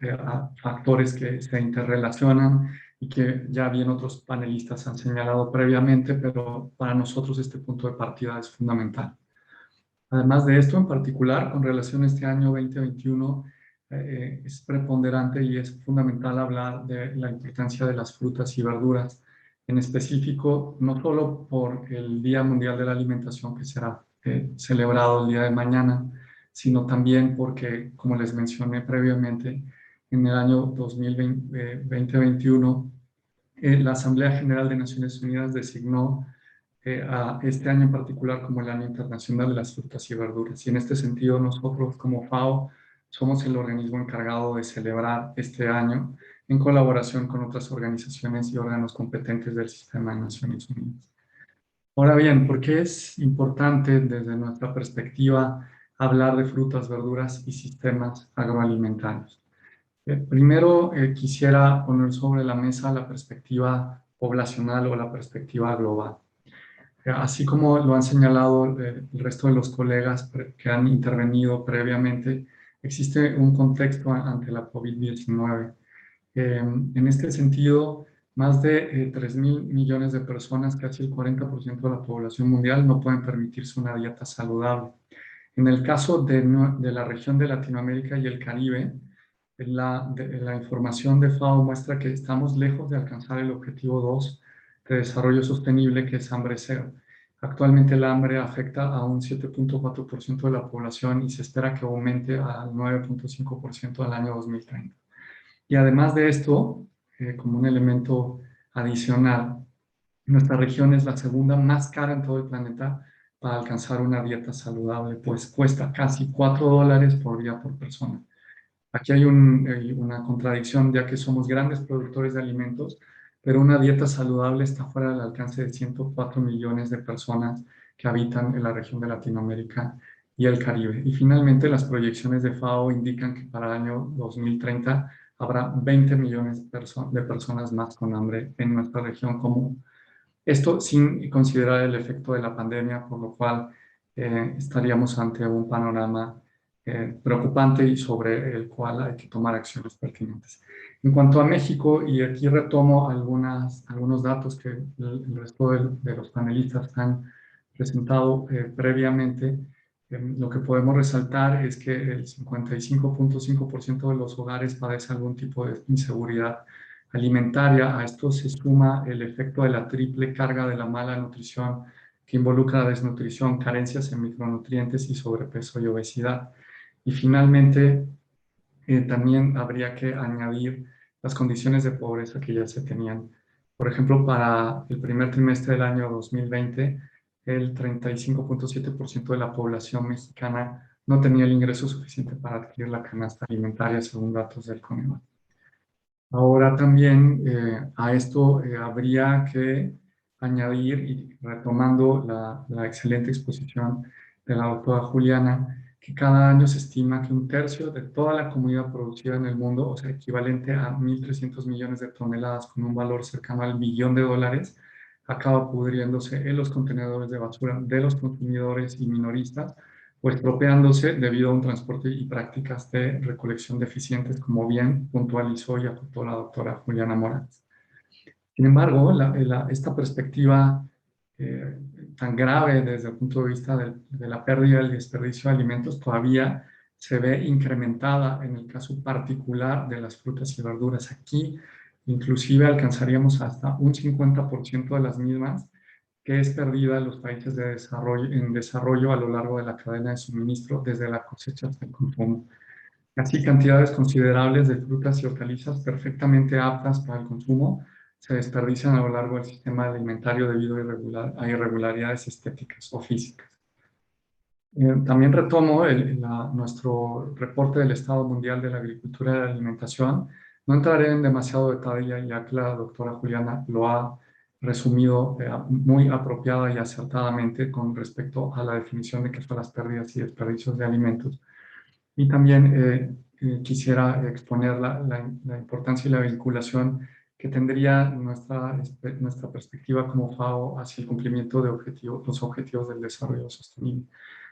factores que se interrelacionan y que ya bien otros panelistas han señalado previamente, pero para nosotros este punto de partida es fundamental. Además de esto, en particular, con relación a este año 2021, es preponderante y es fundamental hablar de la importancia de las frutas y verduras, en específico, no solo por el Día Mundial de la Alimentación que será celebrado el día de mañana, sino también porque, como les mencioné previamente, en el año 2021, la Asamblea General de Naciones Unidas designó a este año en particular como el Año Internacional de las Frutas y Verduras. Y en este sentido, nosotros como FAO somos el organismo encargado de celebrar este año en colaboración con otras organizaciones y órganos competentes del sistema de Naciones Unidas. Ahora bien, ¿por qué es importante desde nuestra perspectiva hablar de frutas, verduras y sistemas agroalimentarios? Primero, quisiera poner sobre la mesa la perspectiva poblacional o la perspectiva global. Así como lo han señalado el resto de los colegas que han intervenido previamente, existe un contexto ante la COVID-19. En este sentido, más de 3.000 millones de personas, casi el 40% de la población mundial, no pueden permitirse una dieta saludable. En el caso de la región de Latinoamérica y el Caribe, la información de FAO muestra que estamos lejos de alcanzar el objetivo 2 de desarrollo sostenible, que es hambre cero. Actualmente el hambre afecta a un 7.4% de la población y se espera que aumente al 9.5% al año 2030. Y además de esto, como un elemento adicional, nuestra región es la segunda más cara en todo el planeta para alcanzar una dieta saludable, pues cuesta casi $4 por día por persona. Aquí hay una contradicción, ya que somos grandes productores de alimentos, pero una dieta saludable está fuera del alcance de 104 millones de personas que habitan en la región de Latinoamérica y el Caribe. Y finalmente, las proyecciones de FAO indican que para el año 2030 habrá 20 millones de personas más con hambre en nuestra región común. Esto sin considerar el efecto de la pandemia, por lo cual estaríamos ante un panorama preocupante y sobre el cual hay que tomar acciones pertinentes. En cuanto a México, y aquí retomo algunos datos que el resto de los panelistas han presentado previamente, lo que podemos resaltar es que el 55.5% de los hogares padece algún tipo de inseguridad alimentaria. A esto se suma el efecto de la triple carga de la mala nutrición, que involucra desnutrición, carencias en micronutrientes y sobrepeso y obesidad. Y finalmente, también habría que añadir las condiciones de pobreza que ya se tenían. Por ejemplo, para el primer trimestre del año 2020, el 35.7% de la población mexicana no tenía el ingreso suficiente para adquirir la canasta alimentaria, según datos del Coneval. Ahora también a esto habría que añadir, y retomando la excelente exposición de la doctora Juliana, que cada año se estima que 1/3 de toda la comida producida en el mundo, o sea, equivalente a 1.300 millones de toneladas con un valor cercano al $1 billón, acaba pudriéndose en los contenedores de basura de los consumidores y minoristas, o estropeándose debido a un transporte y prácticas de recolección deficientes, como bien puntualizó y apuntó la doctora Juliana Morales. Sin embargo, esta perspectiva tan grave desde el punto de vista de la pérdida y el desperdicio de alimentos todavía se ve incrementada en el caso particular de las frutas y verduras. Aquí inclusive alcanzaríamos hasta un 50% de las mismas que es perdida en los países en desarrollo a lo largo de la cadena de suministro, desde la cosecha hasta el consumo. Así, cantidades considerables de frutas y hortalizas perfectamente aptas para el consumo se desperdician a lo largo del sistema alimentario debido a irregularidades estéticas o físicas. También retomo nuestro reporte del Estado Mundial de la Agricultura y la Alimentación. No entraré en demasiado detalle, ya que la doctora Juliana lo ha resumido muy apropiada y acertadamente con respecto a la definición de qué son las pérdidas y desperdicios de alimentos. Y también quisiera exponer la importancia y la vinculación que tendría nuestra perspectiva como FAO hacia el cumplimiento de los objetivos del desarrollo sostenible.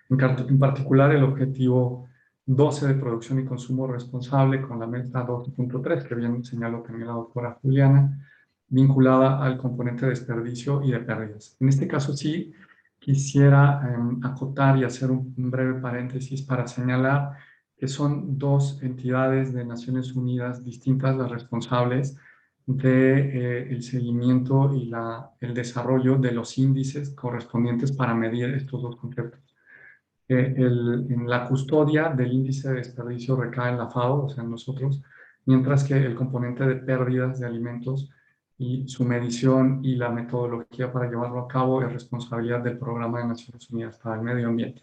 En particular, el objetivo 12 de producción y consumo responsable con la meta 12.3, que bien señaló también la doctora Juliana, vinculada al componente de desperdicio y de pérdidas. En este caso sí quisiera acotar y hacer un breve paréntesis para señalar que son dos entidades de Naciones Unidas distintas las responsables del seguimiento y el desarrollo de los índices correspondientes para medir estos dos conceptos. En la custodia del índice de desperdicio recae en la FAO, o sea, en nosotros, mientras que el componente de pérdidas de alimentos y su medición y la metodología para llevarlo a cabo es responsabilidad del Programa de Naciones Unidas para el Medio Ambiente.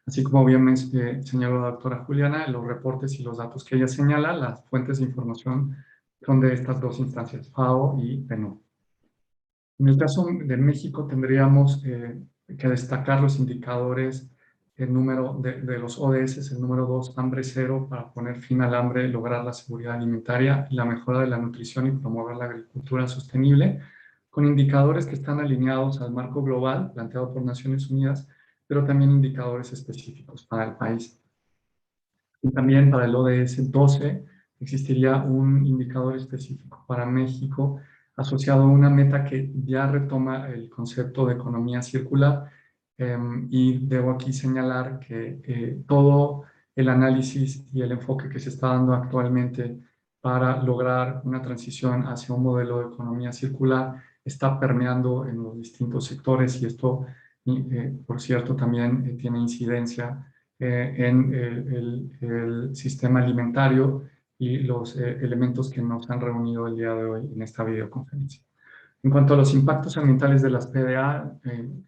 Así como bien señaló la doctora Juliana, los reportes y los datos que ella señala, las fuentes de información son de estas dos instancias, FAO y PNUD. En el caso de México tendríamos que destacar los indicadores, el número de los ODS, el número 2, hambre cero, para poner fin al hambre, lograr la seguridad alimentaria y la mejora de la nutrición y promover la agricultura sostenible, con indicadores que están alineados al marco global planteado por Naciones Unidas, pero también indicadores específicos para el país. Y también para el ODS 12 existiría un indicador específico para México asociado a una meta que ya retoma el concepto de economía circular, y debo aquí señalar que todo el análisis y el enfoque que se está dando actualmente para lograr una transición hacia un modelo de economía circular está permeando en los distintos sectores y esto, por cierto, también tiene incidencia en el sistema alimentario y los elementos que nos han reunido el día de hoy en esta videoconferencia. En cuanto a los impactos ambientales de las PDA,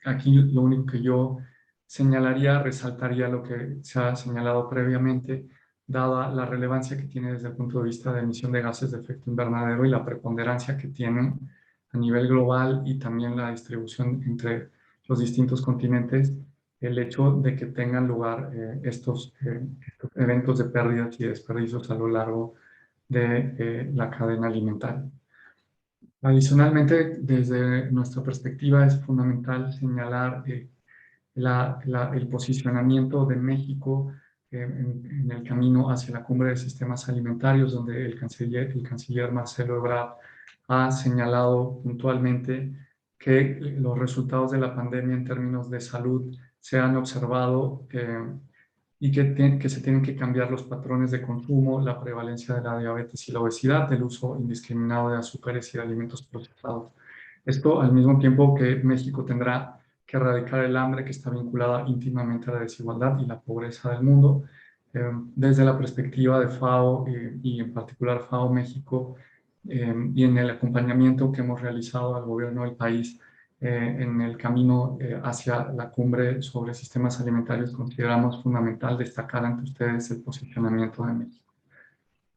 aquí lo único que yo señalaría, resaltaría lo que se ha señalado previamente, dada la relevancia que tiene desde el punto de vista de emisión de gases de efecto invernadero y la preponderancia que tienen a nivel global y también la distribución entre los distintos continentes, el hecho de que tengan lugar estos eventos de pérdidas y desperdicios a lo largo de la cadena alimentaria. Adicionalmente, desde nuestra perspectiva es fundamental señalar el posicionamiento de México en el camino hacia la cumbre de sistemas alimentarios, donde el canciller Marcelo Ebrard ha señalado puntualmente que los resultados de la pandemia en términos de salud se han observado y que se tienen que cambiar los patrones de consumo, la prevalencia de la diabetes y la obesidad, el uso indiscriminado de azúcares y de alimentos procesados. Esto al mismo tiempo que México tendrá que erradicar el hambre que está vinculada íntimamente a la desigualdad y la pobreza del mundo. Desde la perspectiva de FAO y en particular FAO México, y en el acompañamiento que hemos realizado al gobierno del país en el camino hacia la cumbre sobre sistemas alimentarios, consideramos fundamental destacar ante ustedes el posicionamiento de México.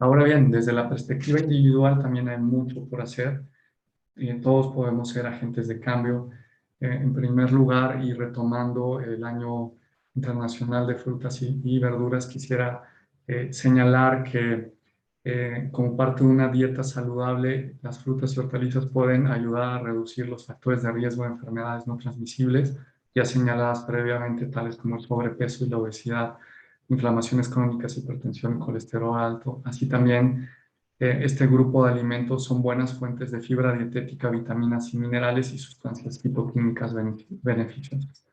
Ahora bien, desde la perspectiva individual también hay mucho por hacer. Todos podemos ser agentes de cambio. En primer lugar, y retomando el Año Internacional de Frutas y Verduras, quisiera señalar que como parte de una dieta saludable, las frutas y hortalizas pueden ayudar a reducir los factores de riesgo de enfermedades no transmisibles, ya señaladas previamente, tales como el sobrepeso y la obesidad, inflamaciones crónicas, hipertensión y colesterol alto. Así también, este grupo de alimentos son buenas fuentes de fibra dietética, vitaminas y minerales y sustancias fitoquímicas beneficiosas.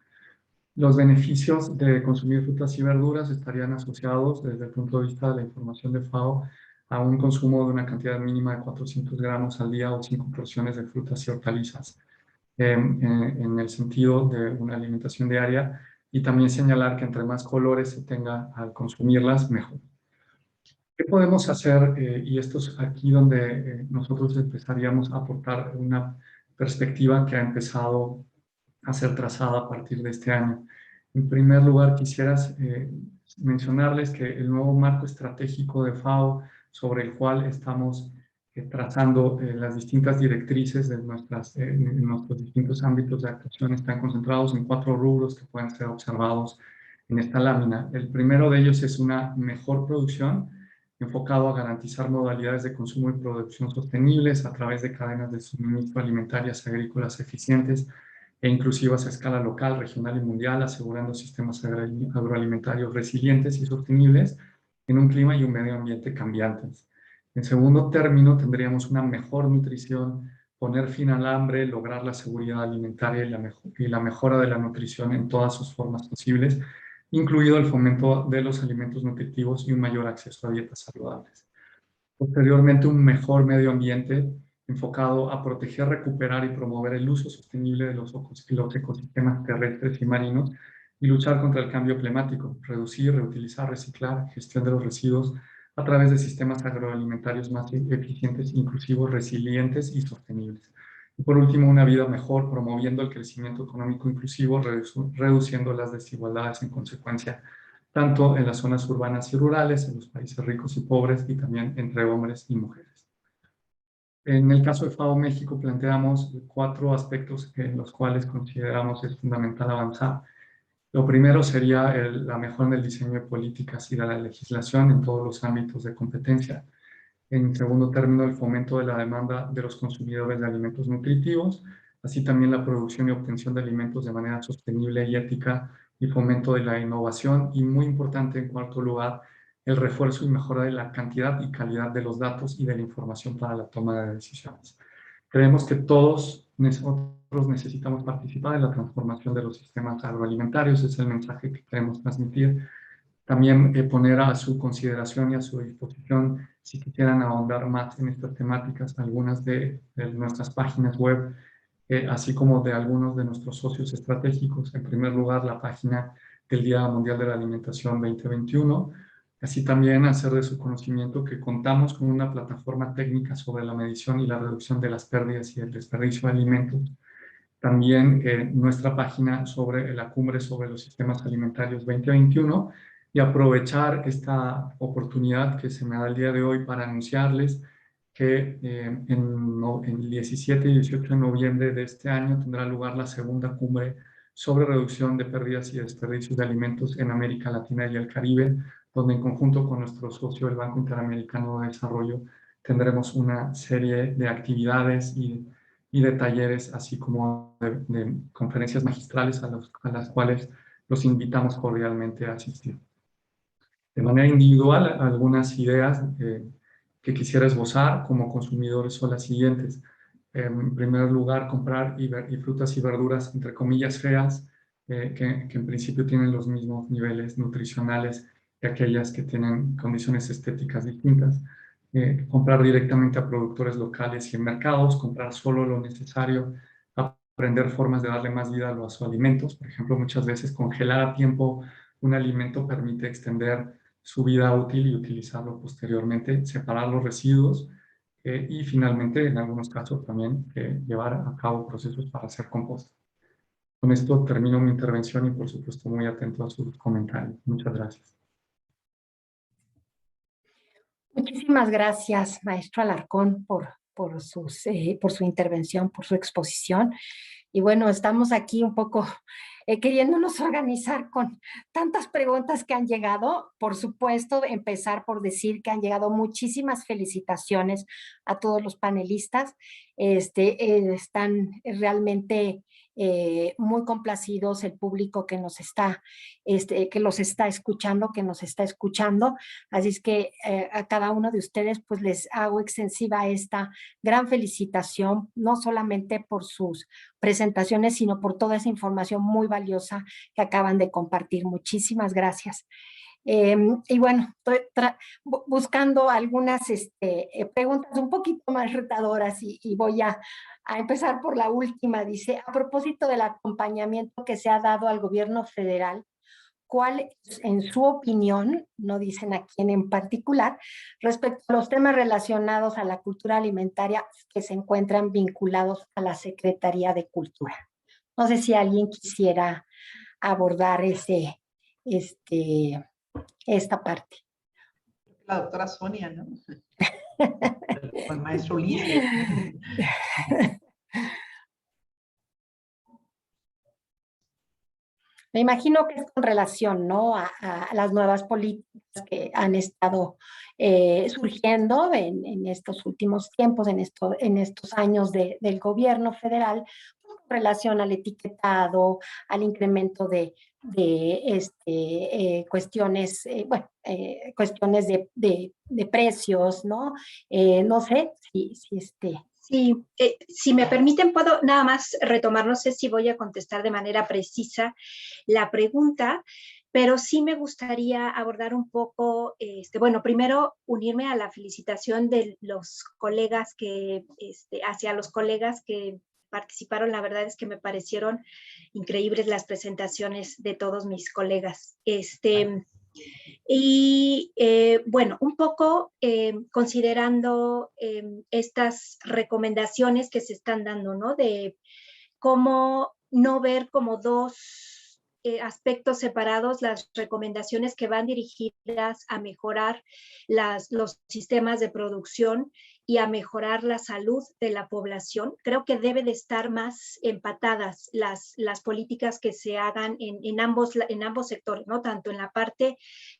Los beneficios de consumir frutas y verduras estarían asociados desde el punto de vista de la información de FAO a un consumo de una cantidad mínima de 400 gramos al día o 5 porciones de frutas y hortalizas en el sentido de una alimentación diaria, y también señalar que entre más colores se tenga al consumirlas, mejor. ¿Qué podemos hacer? Y esto es aquí donde nosotros empezaríamos a aportar una perspectiva que ha empezado a ser trazada a partir de este año. En primer lugar, quisiera mencionarles que el nuevo marco estratégico de FAO, sobre el cual estamos trazando las distintas directrices de nuestros distintos ámbitos de actuación, están concentrados en 4 rubros que pueden ser observados en esta lámina. El primero de ellos es una mejor producción, enfocado a garantizar modalidades de consumo y producción sostenibles a través de cadenas de suministro alimentarias y agrícolas eficientes e inclusivas a escala local, regional y mundial, asegurando sistemas agroalimentarios resilientes y sostenibles en un clima y un medio ambiente cambiantes. En segundo término, tendríamos una mejor nutrición, poner fin al hambre, lograr la seguridad alimentaria y la mejora de la nutrición en todas sus formas posibles, incluido el fomento de los alimentos nutritivos y un mayor acceso a dietas saludables. Posteriormente, un mejor medio ambiente enfocado a proteger, recuperar y promover el uso sostenible de los ecosistemas terrestres y marinos y luchar contra el cambio climático, reducir, reutilizar, reciclar, gestión de los residuos a través de sistemas agroalimentarios más eficientes, inclusivos, resilientes y sostenibles. Y por último, una vida mejor, promoviendo el crecimiento económico inclusivo, reduciendo las desigualdades en consecuencia, tanto en las zonas urbanas y rurales, en los países ricos y pobres, y también entre hombres y mujeres. En el caso de FAO México planteamos 4 aspectos en los cuales consideramos es fundamental avanzar. Lo primero sería la mejora en el diseño de políticas y de la legislación en todos los ámbitos de competencia. En segundo término, el fomento de la demanda de los consumidores de alimentos nutritivos, así también la producción y obtención de alimentos de manera sostenible y ética y fomento de la innovación. Y muy importante, en cuarto lugar, el refuerzo y mejora de la cantidad y calidad de los datos y de la información para la toma de decisiones. Creemos que todos nosotros necesitamos participar en la transformación de los sistemas agroalimentarios, es el mensaje que queremos transmitir. También poner a su consideración y a su disposición, si quisieran ahondar más en estas temáticas, algunas de nuestras páginas web, así como de algunos de nuestros socios estratégicos. En primer lugar, la página del Día Mundial de la Alimentación 2021, así también hacer de su conocimiento que contamos con una plataforma técnica sobre la medición y la reducción de las pérdidas y el desperdicio de alimentos. También nuestra página sobre la Cumbre sobre los Sistemas Alimentarios 2021, y aprovechar esta oportunidad que se me da el día de hoy para anunciarles que en el 17 y 18 de noviembre de este año tendrá lugar la segunda cumbre sobre reducción de pérdidas y desperdicios de alimentos en América Latina y el Caribe, donde en conjunto con nuestro socio, el Banco Interamericano de Desarrollo, tendremos una serie de actividades y de talleres, así como de conferencias magistrales a las cuales los invitamos cordialmente a asistir. De manera individual, algunas ideas que quisiera esbozar como consumidores son las siguientes. En primer lugar, comprar frutas y verduras, entre comillas, feas, que en principio tienen los mismos niveles nutricionales que aquellas que tienen condiciones estéticas distintas. Comprar directamente a productores locales y en mercados, comprar solo lo necesario, aprender formas de darle más vida a los alimentos. Por ejemplo, muchas veces congelar a tiempo un alimento permite extender su vida útil y utilizarlo posteriormente, separar los residuos y finalmente, en algunos casos también, llevar a cabo procesos para hacer composta. Con esto termino mi intervención y por supuesto muy atento a sus comentarios. Muchas gracias. Muchísimas gracias, maestro Alarcón, por su intervención, por su exposición. Y bueno, estamos aquí un poco queriéndonos organizar con tantas preguntas que han llegado. Por supuesto, empezar por decir que han llegado muchísimas felicitaciones a todos los panelistas. Están realmente muy complacidos el público que nos está, que los está escuchando, que nos está escuchando. Así es que a cada uno de ustedes pues les hago extensiva esta gran felicitación, no solamente por sus presentaciones, sino por toda esa información muy valiosa que acaban de compartir. Muchísimas gracias. Y bueno, estoy buscando algunas preguntas un poquito más retadoras y voy a empezar por la última. Dice, a propósito del acompañamiento que se ha dado al gobierno federal, ¿cuál es, en su opinión, no dicen a quién en particular, respecto a los temas relacionados a la cultura alimentaria que se encuentran vinculados a la Secretaría de Cultura? No sé si alguien quisiera abordar esta parte. La doctora Sonia, ¿no? Con el maestro Ulises. Me imagino que es con relación, ¿no?, a las nuevas políticas que han estado surgiendo en estos últimos tiempos, en estos años del gobierno federal, relación al etiquetado, al incremento de cuestiones, cuestiones de precios, ¿no? No sé si Sí, si me permiten, puedo nada más retomar, no sé si voy a contestar de manera precisa la pregunta, pero sí me gustaría abordar un poco, bueno, primero unirme a la felicitación de los colegas hacia los colegas que participaron. La verdad es que me parecieron increíbles las presentaciones de todos mis colegas. Y bueno, un poco considerando estas recomendaciones que se están dando, ¿no? De cómo no ver como dos aspectos separados las recomendaciones que van dirigidas a mejorar los sistemas de producción y a mejorar la salud de la población. Creo que debe de estar más empatadas las políticas que se hagan en ambos sectores, ¿no? Tanto en la parte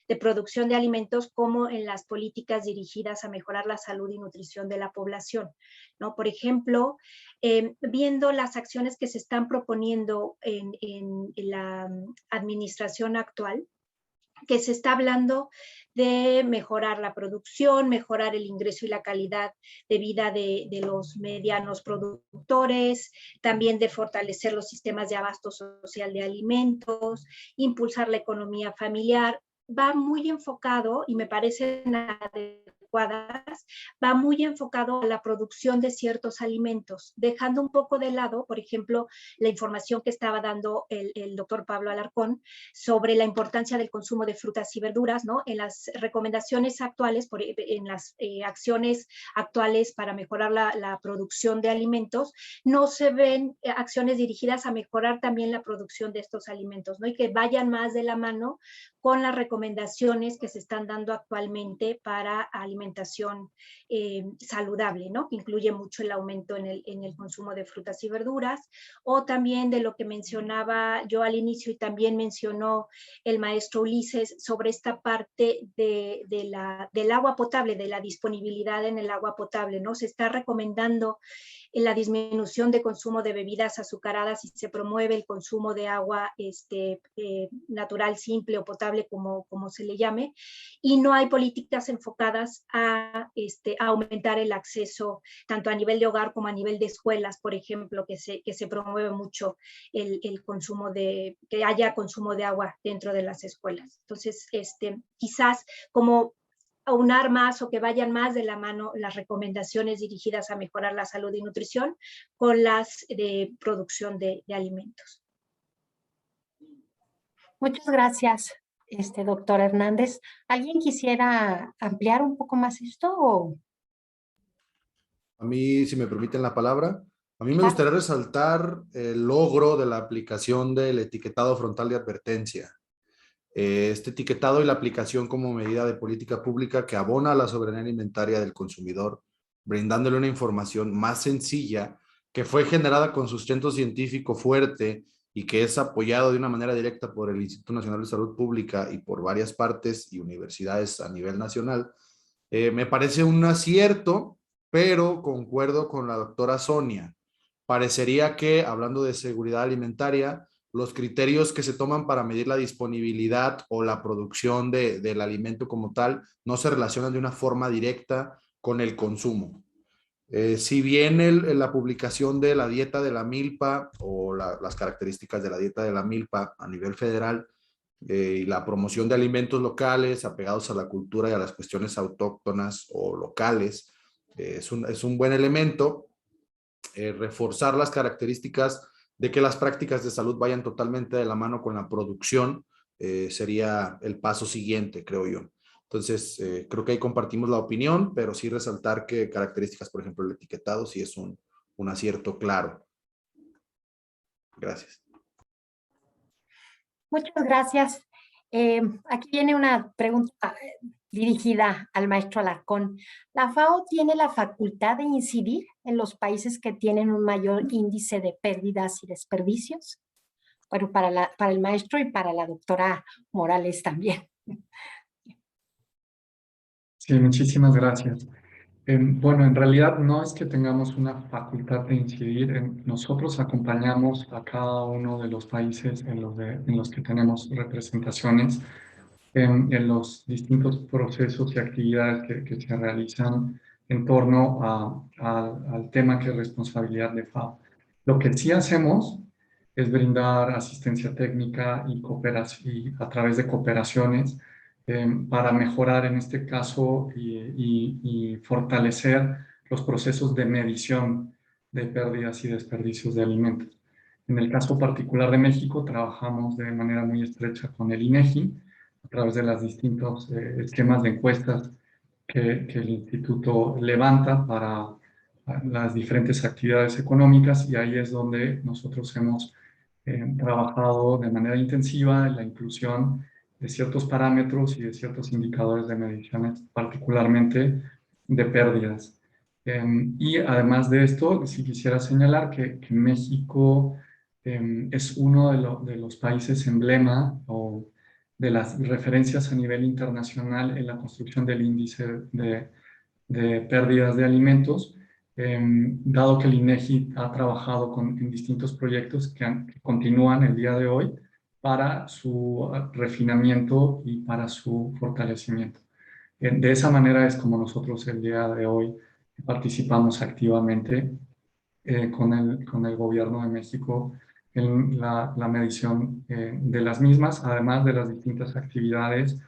de producción de alimentos como en las políticas dirigidas a mejorar la salud y nutrición de la población, ¿no? Por ejemplo, viendo las acciones que se están proponiendo en la administración actual, que se está hablando de mejorar la producción, mejorar el ingreso y la calidad de vida de los medianos productores, también de fortalecer los sistemas de abasto social de alimentos, impulsar la economía familiar. Va muy enfocado, y me parecen adecuadas, va muy enfocado a la producción de ciertos alimentos, dejando un poco de lado, por ejemplo, la información que estaba dando el doctor Pablo Alarcón sobre la importancia del consumo de frutas y verduras, ¿no? En las recomendaciones actuales, en las acciones actuales para mejorar la producción de alimentos, no se ven acciones dirigidas a mejorar también la producción de estos alimentos, ¿no? Y que vayan más de la mano con las recomendaciones que se están dando actualmente para alimentación saludable, ¿no? Que incluye mucho el aumento en el consumo de frutas y verduras, o también de lo que mencionaba yo al inicio y también mencionó el maestro Ulises sobre esta parte del agua potable, de la disponibilidad en el agua potable, ¿no? Se está recomendando la disminución de consumo de bebidas azucaradas y se promueve el consumo de agua natural, simple o potable, como se le llame, y no hay políticas enfocadas a aumentar el acceso tanto a nivel de hogar como a nivel de escuelas, por ejemplo, que se promueve mucho el consumo que haya consumo de agua dentro de las escuelas. Entonces, quizás como aunar más o que vayan más de la mano las recomendaciones dirigidas a mejorar la salud y nutrición con las de producción de alimentos. Muchas gracias, doctor Hernández. ¿Alguien quisiera ampliar un poco más esto? ¿O? A mí, si me permiten la palabra, a mí me gustaría resaltar el logro de la aplicación del etiquetado frontal de advertencia. Este etiquetado y la aplicación como medida de política pública que abona a la soberanía alimentaria del consumidor, brindándole una información más sencilla que fue generada con sustento científico fuerte y que es apoyado de una manera directa por el Instituto Nacional de Salud Pública y por varias partes y universidades a nivel nacional. Me parece un acierto, pero concuerdo con la doctora Sonia. Parecería que, hablando de seguridad alimentaria, los criterios que se toman para medir la disponibilidad o la producción del alimento como tal no se relacionan de una forma directa con el consumo. Si bien la publicación de la dieta de la milpa o las características de la dieta de la milpa a nivel federal y la promoción de alimentos locales apegados a la cultura y a las cuestiones autóctonas o locales es un buen elemento, reforzar las características de que las prácticas de salud vayan totalmente de la mano con la producción sería el paso siguiente, creo yo. Entonces, creo que ahí compartimos la opinión, pero sí resaltar que características, por ejemplo, el etiquetado sí es un acierto claro. Gracias. Muchas gracias. Aquí viene una pregunta dirigida al maestro Alarcón. ¿La FAO tiene la facultad de incidir en los países que tienen un mayor índice de pérdidas y desperdicios? Bueno, para el maestro y para la doctora Morales también. Sí, muchísimas gracias. Bueno, en realidad no es que tengamos una facultad de incidir. Nosotros acompañamos a cada uno de los países en los que tenemos representaciones en los distintos procesos y actividades que se realizan en torno al tema que es responsabilidad de FAO. Lo que sí hacemos es brindar asistencia técnica y a través de cooperaciones para mejorar en este caso y fortalecer los procesos de medición de pérdidas y desperdicios de alimentos. En el caso particular de México, trabajamos de manera muy estrecha con el INEGI a través de los distintos esquemas de encuestas que el instituto levanta para las diferentes actividades económicas, y ahí es donde nosotros hemos trabajado de manera intensiva en la inclusión de ciertos parámetros y de ciertos indicadores de mediciones, particularmente de pérdidas. Y además de esto, sí quisiera señalar que México es uno de los países emblema o de las referencias a nivel internacional en la construcción del índice de pérdidas de alimentos, dado que el INEGI ha trabajado en distintos proyectos que continúan el día de hoy para su refinamiento y para su fortalecimiento. De esa manera es como nosotros el día de hoy participamos activamente con el gobierno de México en la medición de las mismas, además de las distintas actividades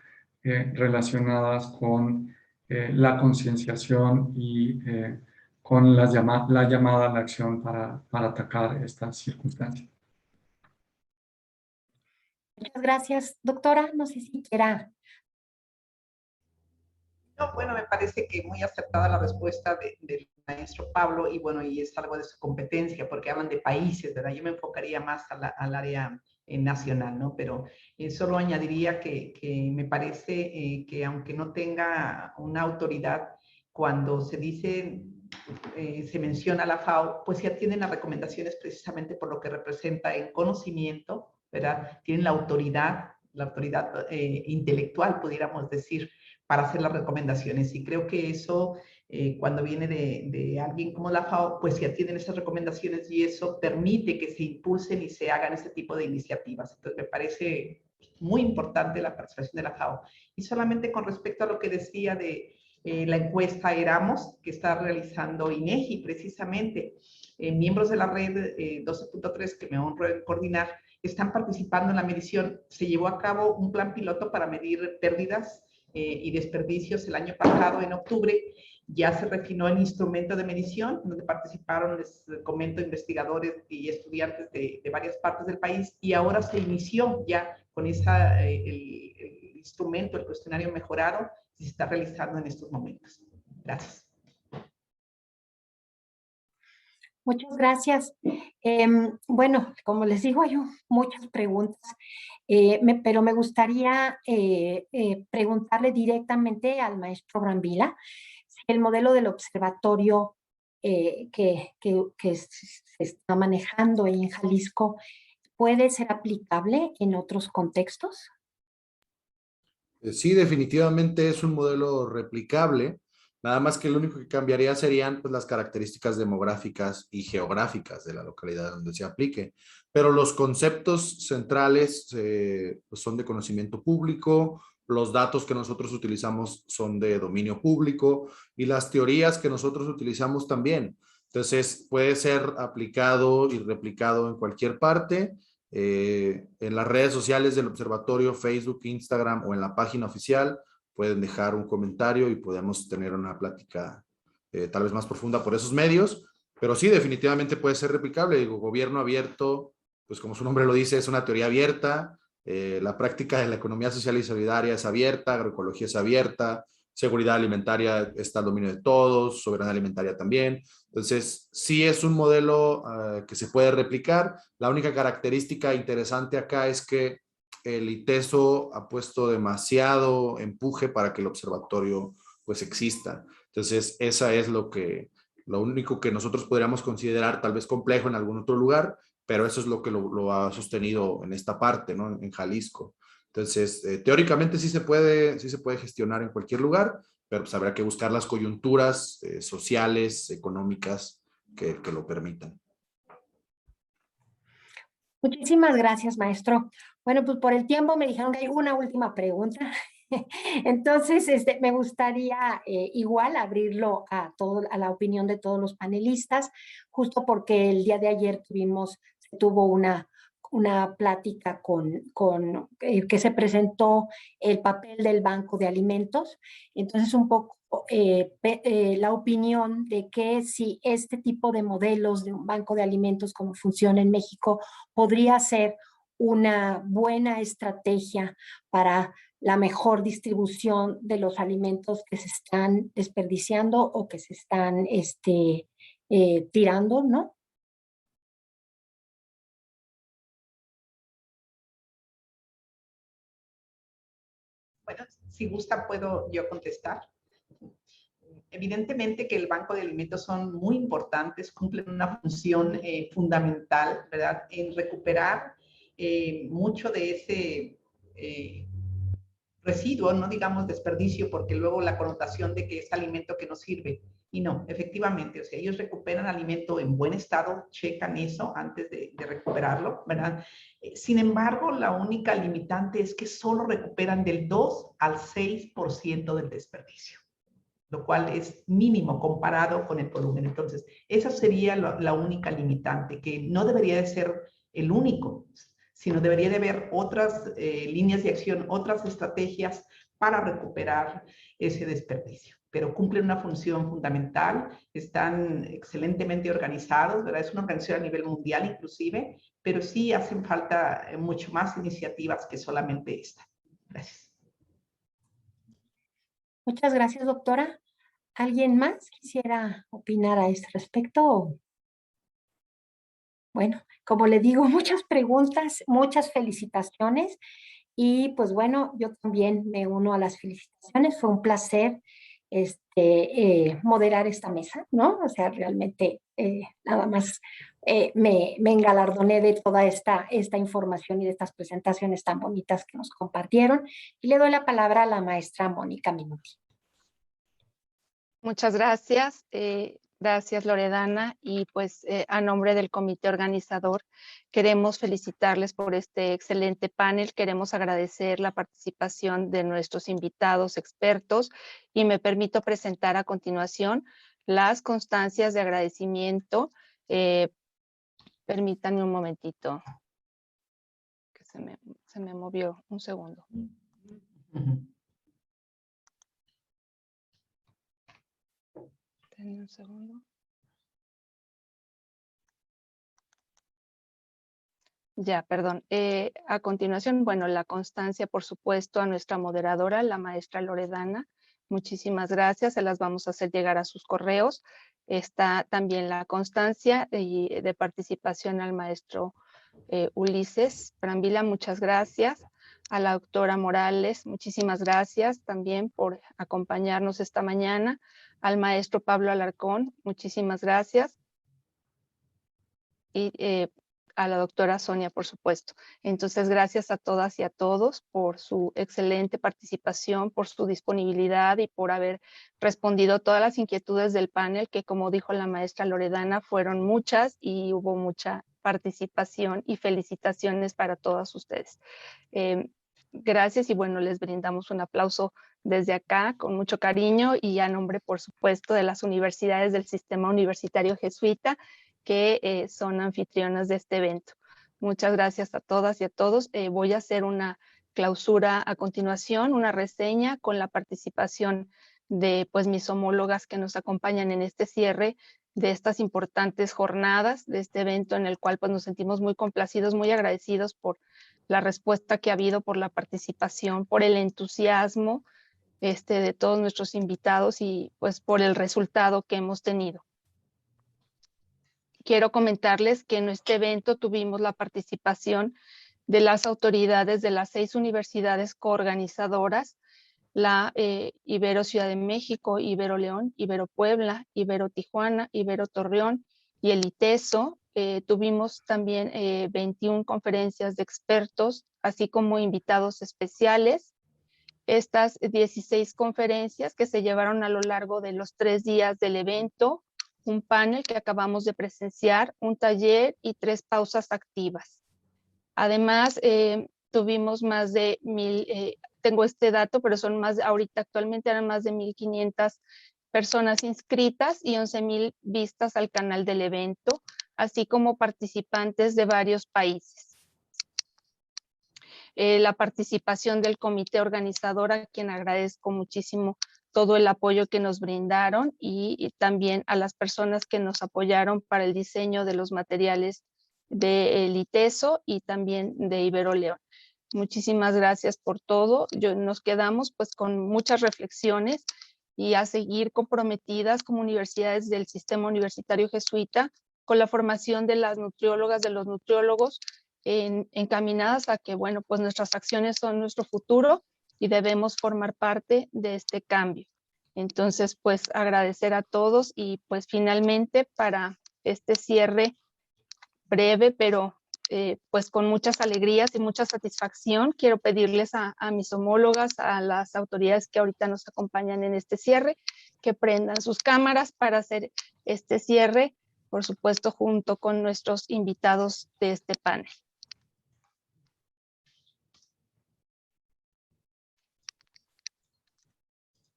relacionadas con la concienciación y con la llamada a la acción para atacar estas circunstancias. Muchas gracias, doctora. No sé si quiera. No, bueno, me parece que muy acertada la respuesta del maestro Pablo, y bueno, y es algo de su competencia, porque hablan de países, ¿verdad? Yo me enfocaría más al área nacional, ¿no? Pero solo añadiría que me parece que aunque no tenga una autoridad, cuando se dice, se menciona la FAO, pues ya tienen las recomendaciones precisamente por lo que representa en conocimiento, ¿verdad? Tienen la autoridad intelectual, pudiéramos decir, para hacer las recomendaciones. Y creo que eso, cuando viene de alguien como la FAO, pues ya tienen esas recomendaciones y eso permite que se impulsen y se hagan ese tipo de iniciativas. Entonces, me parece muy importante la participación de la FAO. Y solamente con respecto a lo que decía de la encuesta Éramos, que está realizando INEGI precisamente, miembros de la red 12.3, que me honro en coordinar, están participando en la medición. Se llevó a cabo un plan piloto para medir pérdidas y desperdicios el año pasado, en octubre. Ya se refinó el instrumento de medición, donde participaron, les comento, investigadores y estudiantes de varias partes del país, y ahora se inició ya con el instrumento, el cuestionario mejorado, y se está realizando en estos momentos. Gracias. Muchas gracias. Bueno, como les digo, hay muchas preguntas, pero me gustaría preguntarle directamente al maestro Brambila si el modelo del observatorio que se está manejando ahí en Jalisco puede ser aplicable en otros contextos. Sí, definitivamente es un modelo replicable. Nada más que lo único que cambiaría serían pues, las características demográficas y geográficas de la localidad donde se aplique. Pero los conceptos centrales pues son de conocimiento público, los datos que nosotros utilizamos son de dominio público y las teorías que nosotros utilizamos también. Entonces puede ser aplicado y replicado en cualquier parte. En las redes sociales del observatorio, Facebook, Instagram o en la página oficial, pueden dejar un comentario y podemos tener una plática tal vez más profunda por esos medios, pero sí, definitivamente puede ser replicable. Digo, gobierno abierto, pues como su nombre lo dice, es una teoría abierta, la práctica de la economía social y solidaria es abierta, agroecología es abierta, seguridad alimentaria está al dominio de todos, soberanía alimentaria también. Entonces, sí es un modelo que se puede replicar. La única característica interesante acá es que el ITESO ha puesto demasiado empuje para que el observatorio pues exista. Entonces, esa es lo único que nosotros podríamos considerar tal vez complejo en algún otro lugar, pero eso es lo que lo ha sostenido en esta parte, ¿no? En Jalisco. Entonces, teóricamente sí se puede gestionar en cualquier lugar, pero pues habrá que buscar las coyunturas sociales, económicas que lo permitan. Muchísimas gracias, maestro. Bueno, pues por el tiempo me dijeron que hay una última pregunta. Entonces, me gustaría igual abrirlo a la opinión de todos los panelistas, justo porque el día de ayer tuvo una plática que se presentó el papel del Banco de Alimentos. Entonces, un poco la opinión de que si este tipo de modelos de un banco de alimentos como funciona en México podría ser una buena estrategia para la mejor distribución de los alimentos que se están desperdiciando o que se están tirando, ¿no? Bueno, si gusta puedo yo contestar. Evidentemente que el banco de alimentos son muy importantes, cumplen una función fundamental, ¿verdad? En recuperar mucho de ese residuo, no digamos desperdicio, porque luego la connotación de que es alimento que no sirve. Y no, efectivamente, o sea, ellos recuperan alimento en buen estado, checan eso antes de recuperarlo, ¿verdad? Sin embargo, la única limitante es que solo recuperan del 2 al 6% del desperdicio, lo cual es mínimo comparado con el volumen. Entonces, esa sería la única limitante, que no debería de ser el único, sino debería de haber otras líneas de acción, otras estrategias para recuperar ese desperdicio. Pero cumplen una función fundamental, están excelentemente organizados, ¿verdad? Es una organización a nivel mundial inclusive, pero sí hacen falta mucho más iniciativas que solamente esta. Gracias. Muchas gracias, doctora. ¿Alguien más quisiera opinar a este respecto? Bueno, como le digo, muchas preguntas, muchas felicitaciones. Y pues bueno, yo también me uno a las felicitaciones. Fue un placer moderar esta mesa, ¿no? O sea, realmente nada más me engalardoné de toda esta información y de estas presentaciones tan bonitas que nos compartieron. Y le doy la palabra a la maestra Mónica Minuti. Muchas gracias. Gracias, Loredana. Y pues a nombre del comité organizador, queremos felicitarles por este excelente panel. Queremos agradecer la participación de nuestros invitados expertos y me permito presentar a continuación las constancias de agradecimiento. Permítanme un momentito, que se me movió un segundo. Denme un segundo. Ya, perdón. A continuación, bueno, la constancia, por supuesto, a nuestra moderadora, la maestra Loredana. Muchísimas gracias. Se las vamos a hacer llegar a sus correos. Está también la constancia de participación al maestro Ulises Brambila. Muchas gracias. A la doctora Morales, muchísimas gracias también por acompañarnos esta mañana. Al maestro Pablo Alarcón, muchísimas gracias. Y a la doctora Sonia, por supuesto. Entonces, gracias a todas y a todos por su excelente participación, por su disponibilidad y por haber respondido todas las inquietudes del panel, que como dijo la maestra Loredana, fueron muchas y hubo mucha participación y felicitaciones para todas ustedes. Gracias y bueno, les brindamos un aplauso desde acá con mucho cariño y a nombre, por supuesto, de las universidades del Sistema Universitario Jesuita, que son anfitrionas de este evento. Muchas gracias a todas y a todos. Voy a hacer una clausura a continuación, una reseña con la participación de pues, mis homólogas que nos acompañan en este cierre de estas importantes jornadas, de este evento en el cual pues, nos sentimos muy complacidos, muy agradecidos por la respuesta que ha habido, por la participación, por el entusiasmo de todos nuestros invitados y pues por el resultado que hemos tenido. Quiero comentarles que en este evento tuvimos la participación de las autoridades de las 6 universidades coorganizadoras, la Ibero Ciudad de México, Ibero León, Ibero Puebla, Ibero Tijuana, Ibero Torreón y el ITESO. Tuvimos también 21 conferencias de expertos, así como invitados especiales. estas 16 conferencias que se llevaron a lo largo de los 3 días del evento, un panel que acabamos de presenciar, un taller y 3 pausas activas. Además, tuvimos más de 1,000, tengo este dato, pero son más, ahorita actualmente eran más de 1,500 personas inscritas y 11,000 vistas al canal del evento, así como participantes de varios países. La participación del comité organizador, a quien agradezco muchísimo todo el apoyo que nos brindaron y también a las personas que nos apoyaron para el diseño de los materiales del ITESO y también de Ibero-León. Muchísimas gracias por todo. Nos quedamos pues con muchas reflexiones y a seguir comprometidas como universidades del sistema universitario jesuita con la formación de las nutriólogas, de los nutriólogos, encaminadas a que, bueno, pues nuestras acciones son nuestro futuro y debemos formar parte de este cambio. Entonces, pues agradecer a todos y pues finalmente para este cierre breve, pero pues con muchas alegrías y mucha satisfacción, quiero pedirles a mis homólogas, a las autoridades que ahorita nos acompañan en este cierre, que prendan sus cámaras para hacer este cierre, por supuesto, junto con nuestros invitados de este panel.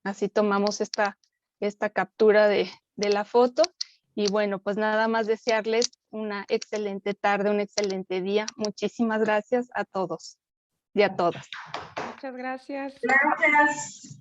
Así tomamos esta captura de la foto. Y bueno, pues nada más desearles una excelente tarde, un excelente día. Muchísimas gracias a todos y a todas. Muchas gracias. Gracias.